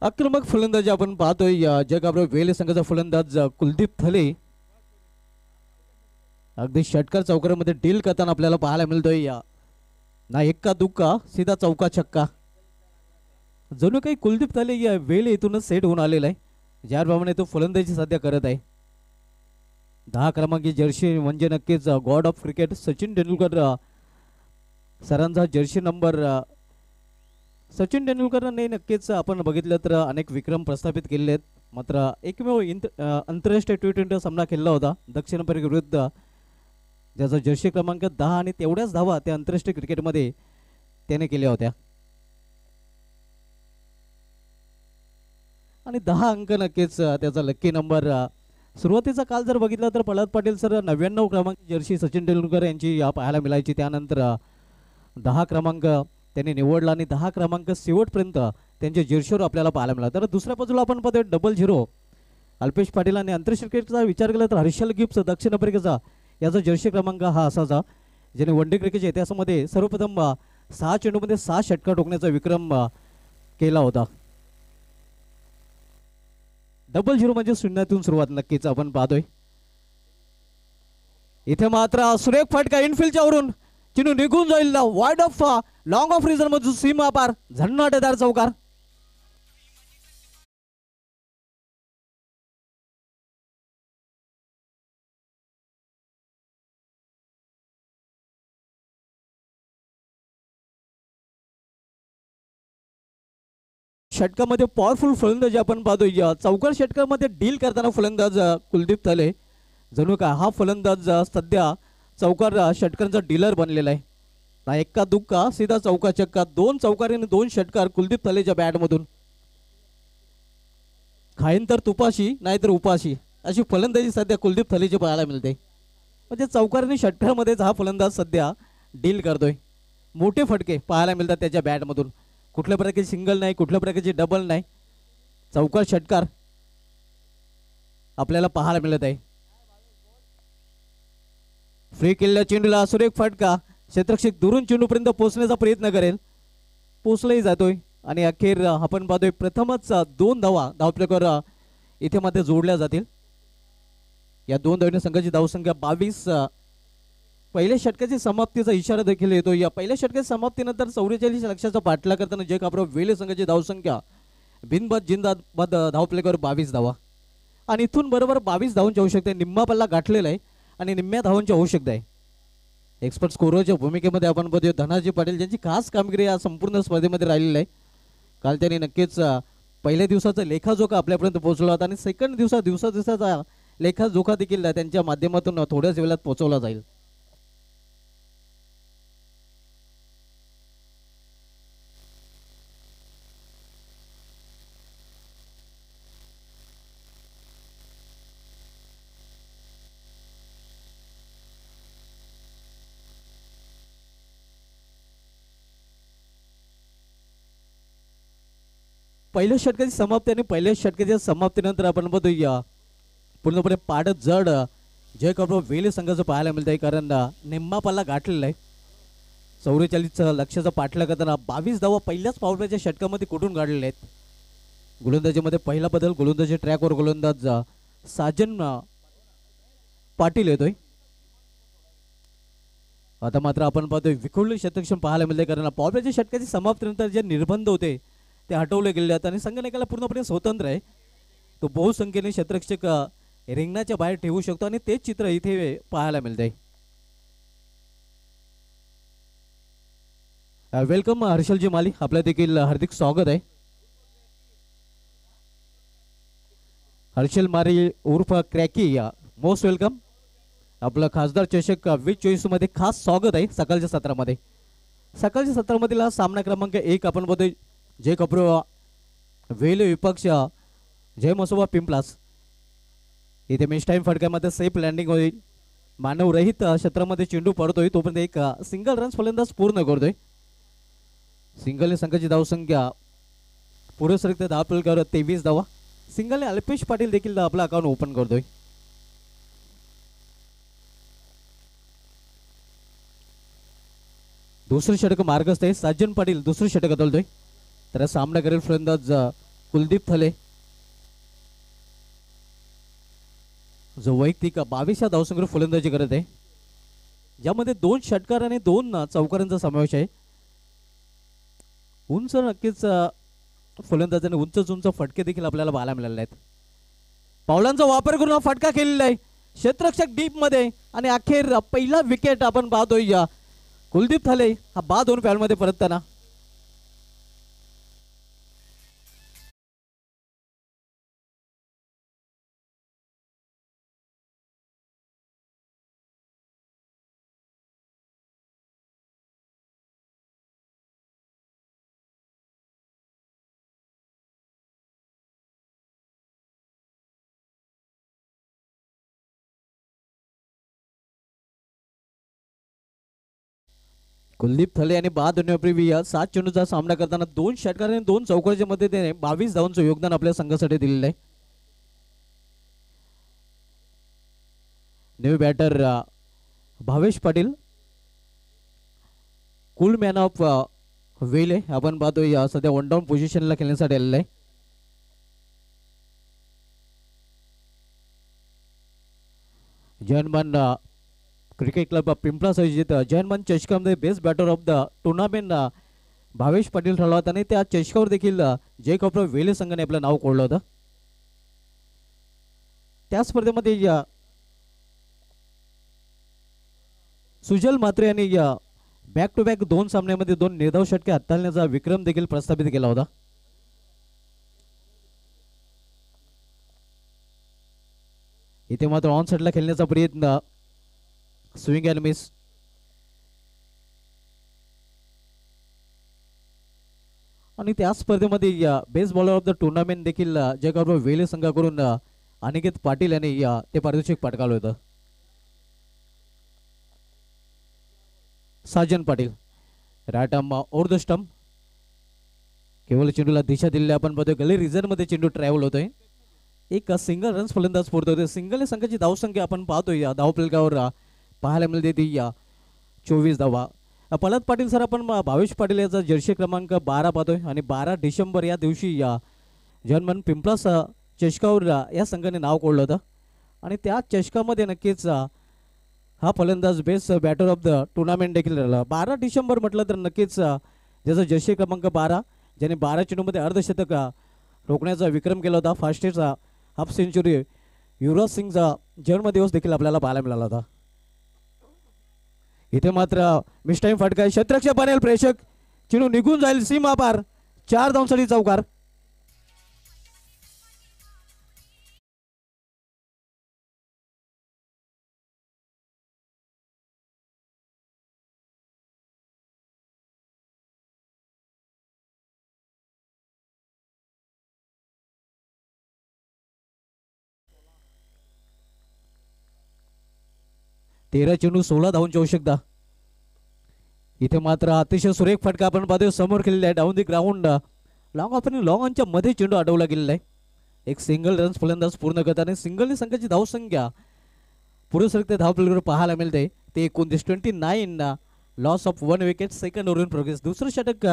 आक्रमक फलंदाजी आपण पाहतोय जय काबरा वेले संघाचा फलंदाज कुलदीप थले अगदी षटकार चौकारामध्ये डील करताना आपल्याला पाहायला मिळतोय. ना एक्का दुक्का सीधा चौका छक्का. जणू काही कुलदीप थले या वेळे इथूनच सेट होऊन आलेला आहे. ज्याप्रमाणे तो फलंदाजी सध्या करत आहे. 10 क्रमांकी जर्सी म्हणजे नक्कीच God of cricket Sachin Tendulkar सरांचा जर्सी नंबर. सचिन तेंडुलकरने नक्कीच आपण बघितलं तर अनेक विक्रम प्रस्थापित केलेले आहेत. मात्र एकमेव आंतरराष्ट्रीय T20 सामना खेळला होता दक्षिण आफ्रिका विरुद्ध ज्याचा जर्सी क्रमांक 10 आणि तेवढ्याच धावा त्या आंतरराष्ट्रीय क्रिकेटमध्ये त्याने केल्या होत्या. आणि 10 अंक नक्कीच त्याचा लक्की नंबर. सुरुवातीचा काल जर बघितला तर प्रल्हाद पाटील सर 99 क्रमांक जर्सी सचिन तेंडुलकर यांची पाहायला मिळायची. त्यानंतर 10 क्रमांक त्यांनी निवडला आणि 10 क्रमांक शेवटपर्यंत त्यांच्या जर्सीवर आपल्याला पाहायला मिळाला. तर दुसऱ्या बाजूला आपण पाहतोय 00 अल्पेश पाटील. आणि आंतरराष्ट्रीय क्रिकेटचा विचार केला तर हर्षल गिब्स दक्षिण आफ्रिकेचा याचा जर्सी क्रमांक हा असाचा, ज्याने वन डे क्रिकेटच्या इतिहासामध्ये सर्वप्रथम 6 चेंडूमध्ये 6 षटकार ठोकण्याचा विक्रम केला होता. 00 म्हणजे शून्यातून सुरुवात नक्कीच आपण पाहतोय. इथे मात्र सुरेख फटका इनफिल्डच्या वरून चेंडू निघून जाईल wide of long of reason मधून सीमा पार झन्नाटेदार चौकार. षटकामध्ये पॉवरफुल फलंदाजी आपण पाहतोय. चौकार षटकामध्ये डील करताना फलंदाज कुलदीप थले जणू का हा फलंदाज सध्या चौकार षटकांचा डीलर बनलेला आहे. ना एक्का दुक्का सीधा चौका चक्का, 2 चौकार आणि 2 षटकार कुलदीप थलेच्या बॅटमधून. खाईन तर तुपाशी नाहीतर उपाशी अशी फलंदाजी सध्या कुलदीप थलेची पाहायला मिळते. म्हणजे चौकार आणि षटकारामध्येच हा फलंदाज सध्या डील करतोय. मोठे फटके पाहायला मिळतात त्याच्या बॅटमधून. कुठल्या प्रकारची सिंगल नाही, कुठल्या प्रकारची डबल नाही, चौकार षटकार आपल्याला पाहायला मिळत आहे. फ्री केलेल्या चेंडूला सुरेख फटका, क्षेत्ररक्षक दुरून चेंडूपर्यंत पोहोचण्याचा प्रयत्न करेल, पोहोचलाही जातोय. आणि अखेर आपण पाहतोय प्रथमच 2 धावा धावफलकावर इथे मध्ये जोडल्या जातील. या 2 धावांनी संघाची धावसंख्या 22. पहिल्या षटकाची समाप्तीचा इशारा देखील येतो. या पहिल्या षटकाच्या समाप्तीनंतर 44 लक्षाचा पाठलाग करताना जय कापराव वेले संघाची धावसंख्या बिनबाद जिंदाबाद धावफलकावर 22 धावा. आणि इथून बरोबर 22 धावांची आवश्यकता आहे. निम्मा पल्ला गाठलेला आहे आणि निम्म्या धावांची आवश्यकता आहे. एक्सपर्ट स्कोररच्या भूमिकेमध्ये आपण बघतोय धनाजी पाटील, ज्यांची खास कामगिरी या संपूर्ण स्पर्धेमध्ये राहिलेली आहे. काल त्यांनी नक्कीच पहिल्या दिवसाचा लेखाजोखा आपल्यापर्यंत पोहोचवला होता आणि सेकंड दिवसाचा लेखाजोखा देखील त्यांच्या माध्यमातून थोड्याच वेळात पोहोचवला जाईल. पहिल्या षटकाची समाप्ती आणि पहिल्या षटकाच्या समाप्तीनंतर आपण बघूया पूर्णपणे पाडत जड जय कापराव वेले संघाचं पाहायला मिळत आहे. कारण निम्मा पल्ला गाठलेला आहे. 44 लक्षाचा पाठलाग करताना 22 धावा पहिल्याच पावलाच्या षटकामध्ये कुठून काढलेल्या आहेत. गोलंदाजीमध्ये पहिला बदल, गोलंदाजी ट्रॅकवर गोलंदाज साजन पाटील येतोय. आता मात्र आपण पाहतोय विखुरले क्षेत्ररक्षण पाहायला मिळते. कारण पावलाच्या षटकाची समाप्तीनंतर जे निर्बंध होते ते हटवले गेले आहेत आणि संघनायकाला पूर्णपणे स्वतंत्र आहे. तो बहुसंख्येने क्षेत्ररक्षक रिंगणाच्या बाहेर ठेवू शकतो आणि तेच चित्र इथे पाहायला मिळते. वेलकम हर्षलजी माली, आपलं देखील हार्दिक स्वागत आहे. हर्षल मारी उर्फ क्रॅकी या मोस्ट वेलकम. आपलं खासदार चषक 2024 मध्ये खास स्वागत आहे. सकाळच्या सत्रामध्ये हा सामना क्रमांक 1 आपण बघतोय जय कापराव वेले विपक्ष जय मसोबा पिंपलास. इथे मिस टाइम फटक्यामध्ये सेफ लँडिंग होईल. मानवरहित क्षेत्रामध्ये चेंडू पडतोय तोपर्यंत एक सिंगल रन्स फलंदाज पूर्ण करतोय. सिंगलने संघाची धावसंख्या पुरेसरित्या धावफलकावर 23 धावा. सिंगलने अल्पेश पाटील देखील आपला अकाउंट ओपन करतोय. दुसरं षटक मार्गस्थ आहे. साजन पाटील दुसरं षटक बदलतोय. तर सामना करेल फलंदाज कुलदीप थले, जो वैयक्तिक 22 धावसंख्येवर फलंदाजी करत आहे, ज्यामध्ये 2 षटकार आणि 2 चौकारांचा समावेश आहे. उंच नक्कीच फलंदाजाने उंच फटके देखील आपल्याला पाहायला मिळाले आहेत. पावलांचा वापर करून हा फटका केलेला आहे क्षेत्ररक्षक डीप मध्ये आणि अखेर पहिला विकेट आपण पाहतोय कुलदीप थले हा बाद 2 पॅलमध्ये परतताना. कुलदीप थले आणि बाद प्रिव्हिया 7 चेंडूचा सामना करताना 2 षटकार आणि 2 चौकारच्या मदतीने 22 धावांचं योगदान आपल्या संघासाठी दिलेलं आहे. New batter Bhavesh Patil cool man of वेले आपण पाहतोय सध्या वन डाऊन पोझिशनला खेळण्यासाठी आलेला आहे. जयनमान क्रिकेट क्लब पिंपळा आयोजित जयनमान चषकामध्ये best batter of the tournament Bhavesh Patil ठरला होता आणि त्या चषकावर देखील जय कॉपर वेले संघाने आपलं नाव कोरलं होतं. त्या स्पर्धेमध्ये सुजल म्हात्रे यांनी बॅक टू बॅक 2 सामन्यामध्ये 2 निर्धाव षटके हाताळण्याचा विक्रम देखील प्रस्थापित केला होता. इथे मात्र ऑन साइडला खेळण्याचा प्रयत्न स्विंग अँड मिस. आणि त्या स्पर्धेमध्ये best bowler of the tournament देखील जयकॉर्प वेले संघाकडून अनिकेत पाटील यांनी ते पारितोषिक पटकावलं होतं. Sajan Patil right arm over the stump. केवळ चेंडूला दिशा दिलेली आपण बघतोय. गली रिझन मध्ये चेंडू ट्रॅव्हल होतोय. एक सिंगल रन्स फलंदाज पुरतो होते. सिंगल संघाची धावसंख्या आपण पाहतोय धाव फलकावर पाहायला मिळते ती 24 धावा. पलत पाटील सर आपण भावेश पाटील याचा जर्सी क्रमांक 12 पाहतोय आणि 12 डिसेंबर या दिवशी जन्मन पिंपळास चषकावर या संघाने नाव कोरलं होतं आणि त्या चषकामध्ये नक्कीच हा फलंदाज best batter of the tournament देखील राहिला. 12 डिसेंबर म्हटलं तर नक्कीच ज्याचा जर्सी क्रमांक 12 ज्याने 12 चेंडूमध्ये अर्धशतक रोखण्याचा विक्रम केला होता. फास्टेस्ट हाफ सेंचुरी युवराज सिंगचा जन्मदिवस देखील आपल्याला पाहायला मिळाला होता. इथे मात्र मिस टाइम फटका आहे. क्षेत्ररक्षक बनेल प्रेक्षक. चेंडू निघून जाईल सीमा पार. 4 धावांसाठी चौकार. तेरा चेंडू 16 धावांची आवश्यकता. इथे मात्र अतिशय सुरेख फटका आपण पाहतोय समोर केलेला आहे. Down the ground long of आणि लॉंग ऑनच्या मध्ये चेंडू अडवला गेलेला आहे. एक सिंगल रन्स फलंदाज पूर्ण करताना सिंगलने संघाची धावसंख्या पुरेसर धाव फलकावर पाहायला मिळते ते 29 loss of 1 wicket. Second over in progress. दुसरं षटक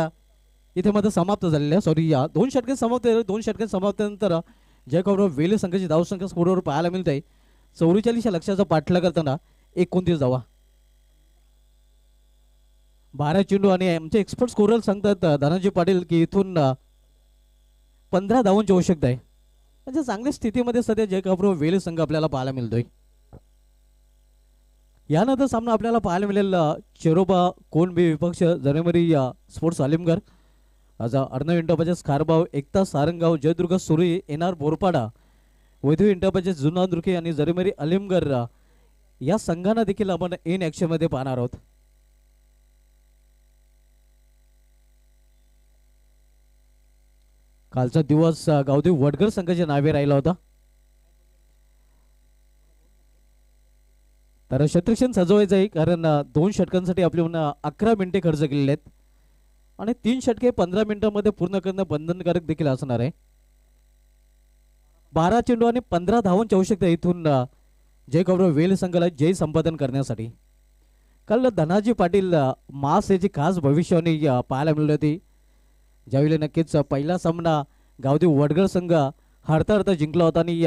इथे मात्र समाप्त झालेलं आहे. सॉरी 2 षटके समाप्त 2 षटके समाप्तीनंतर जयकॉर्प वेले संघाची धावसंख्या स्कोरवर पाहायला मिळते 44 लक्षाचा पाठला करताना 29 धावा. 12 चेंडू आणि आमचे एक्सपर्ट स्कोरर सांगतात धनाजी पाटील की इथून 15 धावांची आवश्यकता आहे. म्हणजे चांगल्या स्थितीमध्ये सध्या जयकॉर्प वेले संघ आपल्याला पाहायला मिळतोय. यानंतर सामना आपल्याला पाहायला मिळेल चेरोबा कोणबी विपक्ष जनेमरी स्पोर्ट्स आलिमगड. आज अर्णव इंटरप्राइजेस खारबाव, एकता सारंगाव, जयदुर्ग सुरी, एनआर बोरपाडा, वैद्य इंटरप्राइजेस जुना दुर्गे आणि जरेमरी अलिमगड या संघांना देखील आपण इन ॲक्शन मध्ये पाहणार आहोत. कालचा दिवस गावदेव वडगर संघाच्या नावे राहिला होता. तर क्षेत्ररक्षण सजवायचं आहे कारण 2 षटकांसाठी आपले 11 मिनिटे खर्च केलेले आहेत आणि 3 षटके 15 मिनिटांमध्ये पूर्ण करणं बंधनकारक देखील असणार आहे. 12 चेंडू आणि 15 धावांची आवश्यकता इथून जयकॉर्प वेले संघाला जय संपादन करण्यासाठी. काल धनाजी पाटील मास याची खास भविष्यवाणी पाहायला मिळाली होती. ज्यावेळी नक्कीच पहिला सामना गावदेव वडगड संघ हरता हरता जिंकला होता आणि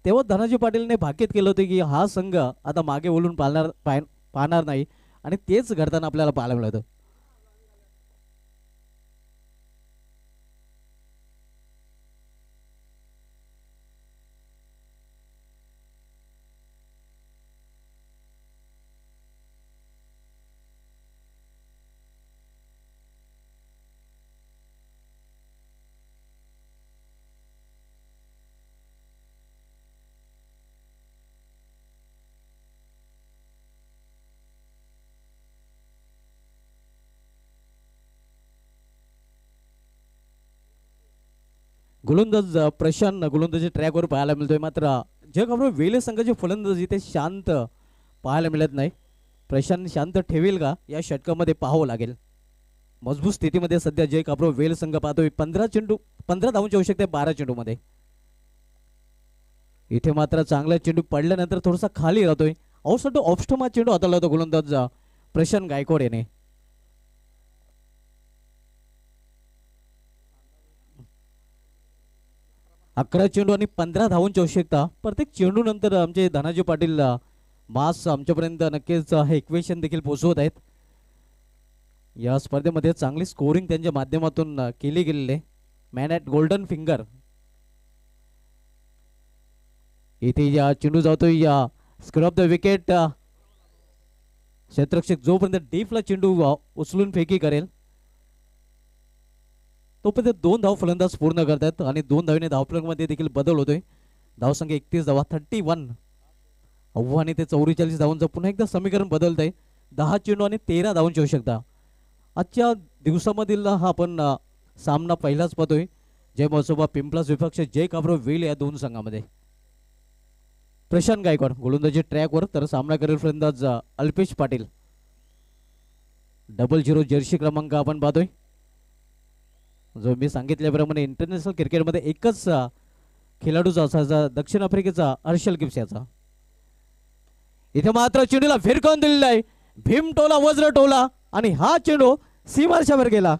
तेव्हा धनाजी पाटीलने भाकीत केलं होतं की हा संघ आता मागे वळून पाहणार नाही आणि तेच घडताना आपल्याला पाहायला मिळतं. गोलंदाज प्रशांत गोलंदाजी ट्रॅकवर पाहायला मिळतोय. मात्र जयकॉर्प वेले संघाचे फलंदाज इथे शांत पाहायला मिळत नाही. प्रशांत शांत ठेवेल का या षटकामध्ये पाहावं लागेल. मजबूत स्थितीमध्ये सध्या जय काब्रो वेल संघ पाहतोय. 15 धावांची आवश्यकता आहे 12 चेंडूमध्ये. इथे मात्र चांगला चेंडू पडल्यानंतर थोडासा खाली राहतोय. औसट ऑफस्टमा चेंडू हाताळला होता गोलंदाज प्रशांत गायकवाड याने. अकरा चेंडू आणि 15 धावांची आवश्यकता. प्रत्येक चेंडू नंतर आमचे धनाजी पाटील मास आमच्यापर्यंत नक्कीच हे इक्वेशन देखील पोहोचवत आहेत. या स्पर्धेमध्ये चांगली स्कोरिंग त्यांच्या माध्यमातून केली गेलेली आहे. Man at golden finger. इथे या चेंडू जातोय या स्क्वेअर ऑफ द विकेट. क्षेत्ररक्षक जोपर्यंत डीपला चेंडू उचलून फेकी करेल तोपर्यंत 2 धाव फलंदाज पूर्ण करतात आणि 2 धावेने धावफलकामध्ये देखील बदल होतोय. धावसंख्या 31 धावा 31. आव्हाने ते 44 धावांचं पुन्हा एकदा समीकरण बदलत आहे. 10 चेंडू आणि 13 धावांची आवश्यकता. आजच्या दिवसामधील हा आपण सामना पहिलाच पाहतोय. जय महोत्सवा पिंपलास विपक्ष जय काब्रो वेल या दोन संघामध्ये. प्रशांत गायकवाड गोलंदाजी ट्रॅकवर तर सामना करेल फलंदाज अल्पेश पाटील. 00 जर्सी क्रमांक आपण पाहतोय. जो मी सांगितल्याप्रमाणे इंटरनॅशनल क्रिकेटमध्ये एकच खेळाडूचा असायचा दक्षिण आफ्रिकेचा हर्षल गिब्स याचा. इथे मात्र चेंडूला फिरकावून दिलेला आहे. भीम टोला वज्र टोला आणि हा चेंडू सीमारेषेवर गेला.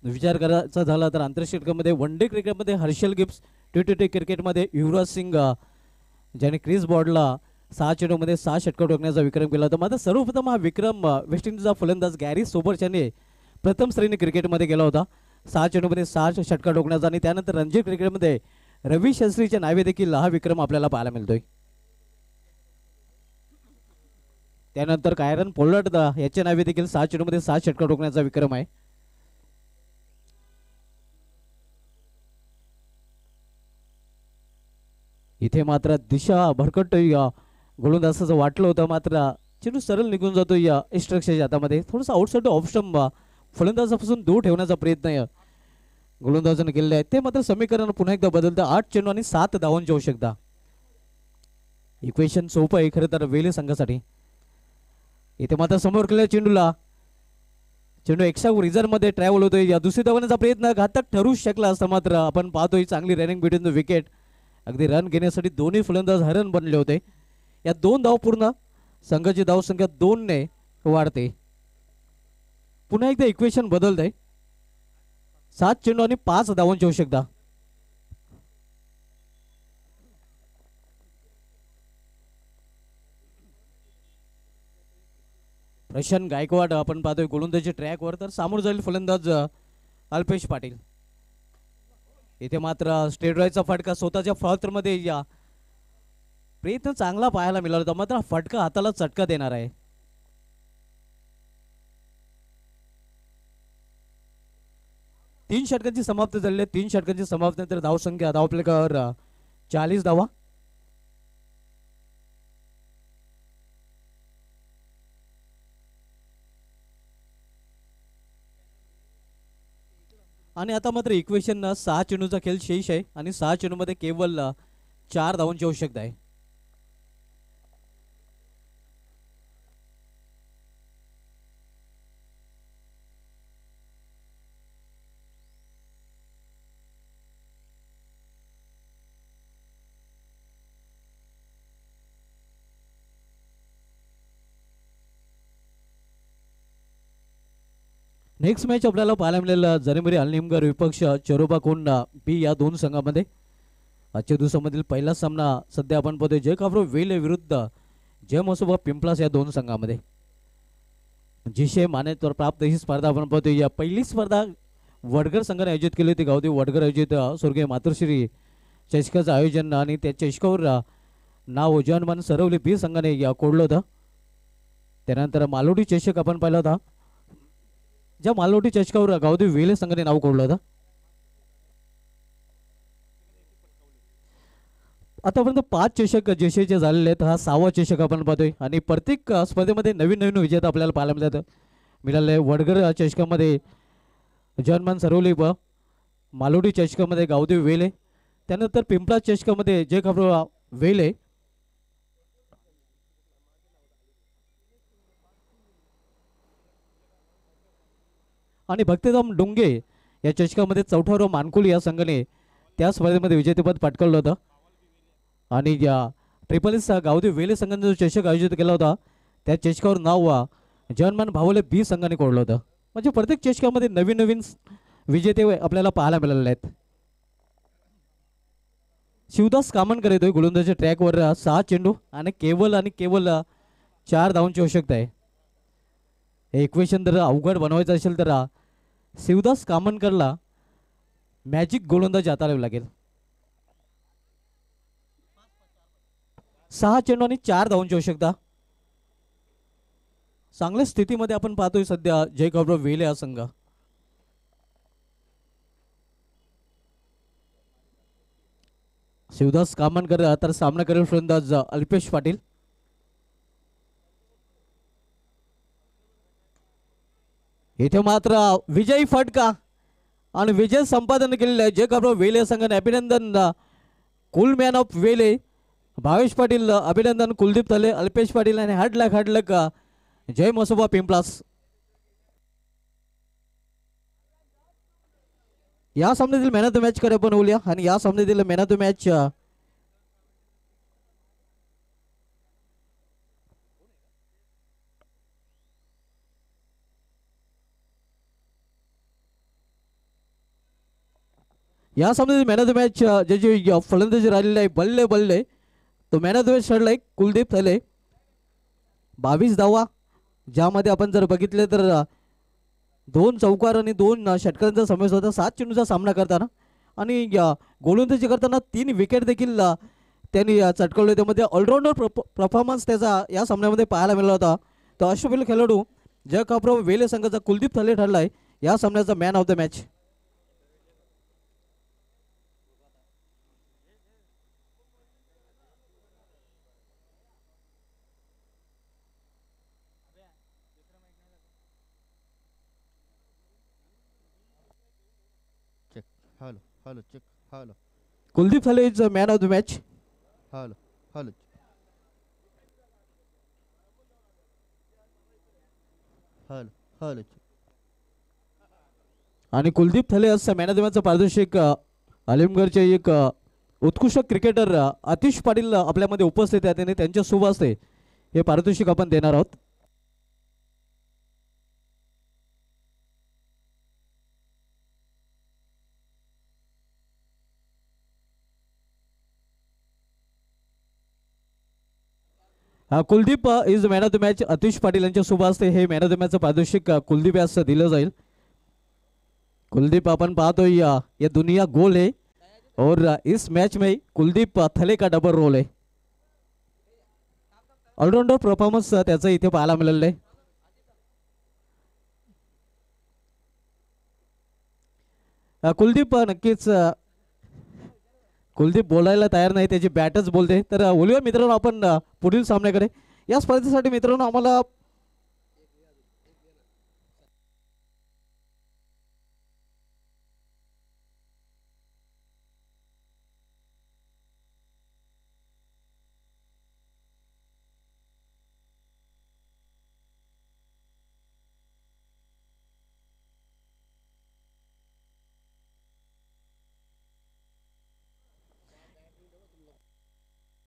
विचार करायचा झाला तर आंतरराष्ट्रीय क्रिकेटमध्ये वन डे क्रिकेटमध्ये हर्षल गिब्स, T20 क्रिकेटमध्ये युवराज सिंग ज्याने क्रिस बॉर्डला 6 चेंडूमध्ये 6 षटकार ठोकण्याचा विक्रम केला होता. मात्र सर्वप्रथम हा विक्रम वेस्ट इंडिजचा फलंदाज गॅरी सोबर्स याने प्रथम श्रेणी क्रिकेटमध्ये गेला होता. 6 चेंडूमध्ये 6 षटकार ठोकण्याचा आणि त्यानंतर रणजी क्रिकेटमध्ये रवी शास्त्रीच्या नावे देखील हा विक्रम आपल्याला पाहायला मिळतोय. त्यानंतर कायरन पोलार्ड याच्या नावे देखील 6 चेंडूमध्ये 6 षटकार ठोकण्याचा विक्रम आहे. इथे मात्र दिशा भरकटतोय गोलंदाजाचं वाटलं होतं मात्र चेंडू सरळ निघून जातो या इस्ट्रक्शनच्या हातामध्ये. थोडंसं आउटसाइड ऑफ स्टंप फलंदाजापासून दूर ठेवण्याचा प्रयत्न गोलंदाजाने केलेला आहे. ते मात्र समीकरण पुन्हा एकदा बदलतं. 8 चेंडू आणि 7 धावांची आवश्यकता. इक्वेशन सोपं आहे खरं तर वेले संघासाठी. इथे मात्र समोर केलेल्या चेंडू एक्स्ट्रा रिझर्व मध्ये ट्रॅव्हल होतोय. या दुसरी धावण्याचा प्रयत्न घातक ठरू शकला असता मात्र आपण पाहतोय चांगली रनिंग बिटवीन द विकेट. अगदी रन घेण्यासाठी दोन्ही फलंदाज हरण बनले होते. या 2 धाव पूर्ण संघाची धावसंख्या 2 ने वाढते. पुन्हा एकदा इक्वेशन बदलत आहे. 7 चेंडू आणि 5 धावांची आवश्यकता. प्रशांत गायकवाड आपण पाहतोय गोलंदाजी ट्रॅकवर तर समोर जाईल फलंदाज अल्पेश पाटील. इथे मात्र स्ट्रेट ड्राईव्हचा फटका स्वतःच्या फॉल्टरमध्ये या प्रयत्न चांगला पाहायला मिळाला होता मात्र फटका हाताला चटका देणार आहे. तीन षटकांची समाप्ती झालेली आहे. 3 षटकांची समाप्ती नंतर धावसंख्या धावफलकावर 40 धावा. आणि आता मात्र इक्वेशन 6 चेंडूचा खेळ शेष आहे आणि 6 चेंडूमध्ये केवळ 4 धावांची आवश्यकता आहे. नेक्स्ट मॅच आपल्याला पाहायला मिळेल जनेमरी अलिमगर विपक्ष चरोबा कोंडा बी या दोन संघामध्ये. आजच्या दिवसामधील पहिला सामना सध्या आपण पाहतोय जय काब्रो वेल विरुद्ध जय महोत्सवा पिंपलास या दोन संघामध्ये. जिशे मान्यता प्राप्त ही स्पर्धा आपण पाहतोय. या पहिली स्पर्धा वडगर संघाने आयोजित केली होती. गावदेव वडगर आयोजित स्वर्गीय मातोश्री चषकाचं आयोजन आणि त्या चषकावर नाव जवानमान सरवली बी संघाने कोडलं होतं. त्यानंतर मालोडी चषक आपण पाहिला होता ज्या मालवटी चषकावर गावदेव वेले संघाने नाव कोडलं होतं. आतापर्यंत 5 चषक जेसीचे झालेले आहेत. हा 6वा चषक आपण पाहतोय आणि प्रत्येक स्पर्धेमध्ये नवीन नवीन विजेता आपल्याला पाहायला मिळाले. वडगर चषकामध्ये जनमान सरवली मालोडी चषकामध्ये गावदेव वेले, त्यानंतर पिंपळा चषकामध्ये जय खबरो वेले, आणि भक्तिधाम डोंगे या चषकामध्ये 4वा मानकुल या संघाने त्या स्पर्धेमध्ये विजेतेपद पटकावलं होतं. आणि या ट्रिपल गावदेव वेले संघाने जो चषक आयोजित केला होता त्या चषकावर नाव जनमान भावले बी संघाने कोरलं होतं. म्हणजे प्रत्येक चषकामध्ये नवीन नवीन विजेते आपल्याला पाहायला मिळालेले आहेत. शिवदास कामनकर येतोय गोलंदाजीच्या ट्रॅकवर. 6 चेंडू आणि केवळ 4 धावांची आवश्यकता आहे. हे इक्वेशन जर अवघड बनवायचं असेल तर शिवदास कामनकरला मॅजिक गोलंदाजी हाताळावी लागेल. 6 चेंडू आणि 4 धावांची आवश्यकता. चांगल्या स्थितीमध्ये आपण पाहतोय सध्या जय खबरो वेले हा संघ. शिवदास कामनकर तर सामना करेल फलंदाज अल्पेश पाटील. इथे मात्र विजयी फटका आणि विजय संपादन केलेलं आहे जय खबरो वेले संघाने. अभिनंदन कुल मॅन ऑफ वेले भावेश पाटील, अभिनंदन कुलदीप तले, अल्पेश पाटील आणि हाडलक जय मसोबा पिंपलास. या सामन्यातील मॅन ऑफ द मॅच कडे आपण बोलूया. आणि या सामन्यातील man of the match man of the match जे फलंदाजी राहिलेले आहे बल्ले तो मॅन ऑफ द मॅच ठरलाय कुलदीप तले. 22 धावा, ज्यामध्ये आपण जर बघितले तर 2 चौकार आणि 2 षटकारांचा समावेश होता 7 चेंडूचा सामना करताना. आणि गोलंदाजी करताना 3 विकेट देखील त्यांनी चटकवले. त्यामध्ये ऑलराऊंडर परफॉर्मन्स त्याचा या सामन्यामध्ये पाहायला मिळाला होता. तर अष्टपैलू खेळाडू जय खबरो वेले संघाचा कुलदीप थले ठरलाय या सामन्याचा man of the match.
Hello, check. Hello.
Kuldeep Thale is man of the match.
Hello. Check.
आणि कुलदीप थले असं मॅन ऑफ द मॅचचा पारितोषिक अलिमगडचे एक उत्कृष्ट क्रिकेटर आतिश पाटील आपल्यामध्ये उपस्थित आहेत आणि त्यांच्या शुभ हस्ते हे पारितोषिक आपण देणार आहोत. Kuldeep is man of the match. Atish Patil यांच्या शुभ हस्ते हे मॅन ऑफ द मॅचचं पारितोषिक कुलदीप यास दिलं जाईल. कुलदीप अपन पाहतो ये दुनिया गोल है और इस मैच में कुलदीप थले का डबल रोल है. ऑलराउंडर परफॉर्मन्स त्याचं इथे पाहायला मिळालेलं आहे. कुलदीप नक्कीच कुलदीप बोलायला तयार नाही, त्याची बॅटच बोलते. तर बोलूया मित्रांनो आपण पुढील सामन्याकडे. या स्पर्धेसाठी मित्रांनो आम्हाला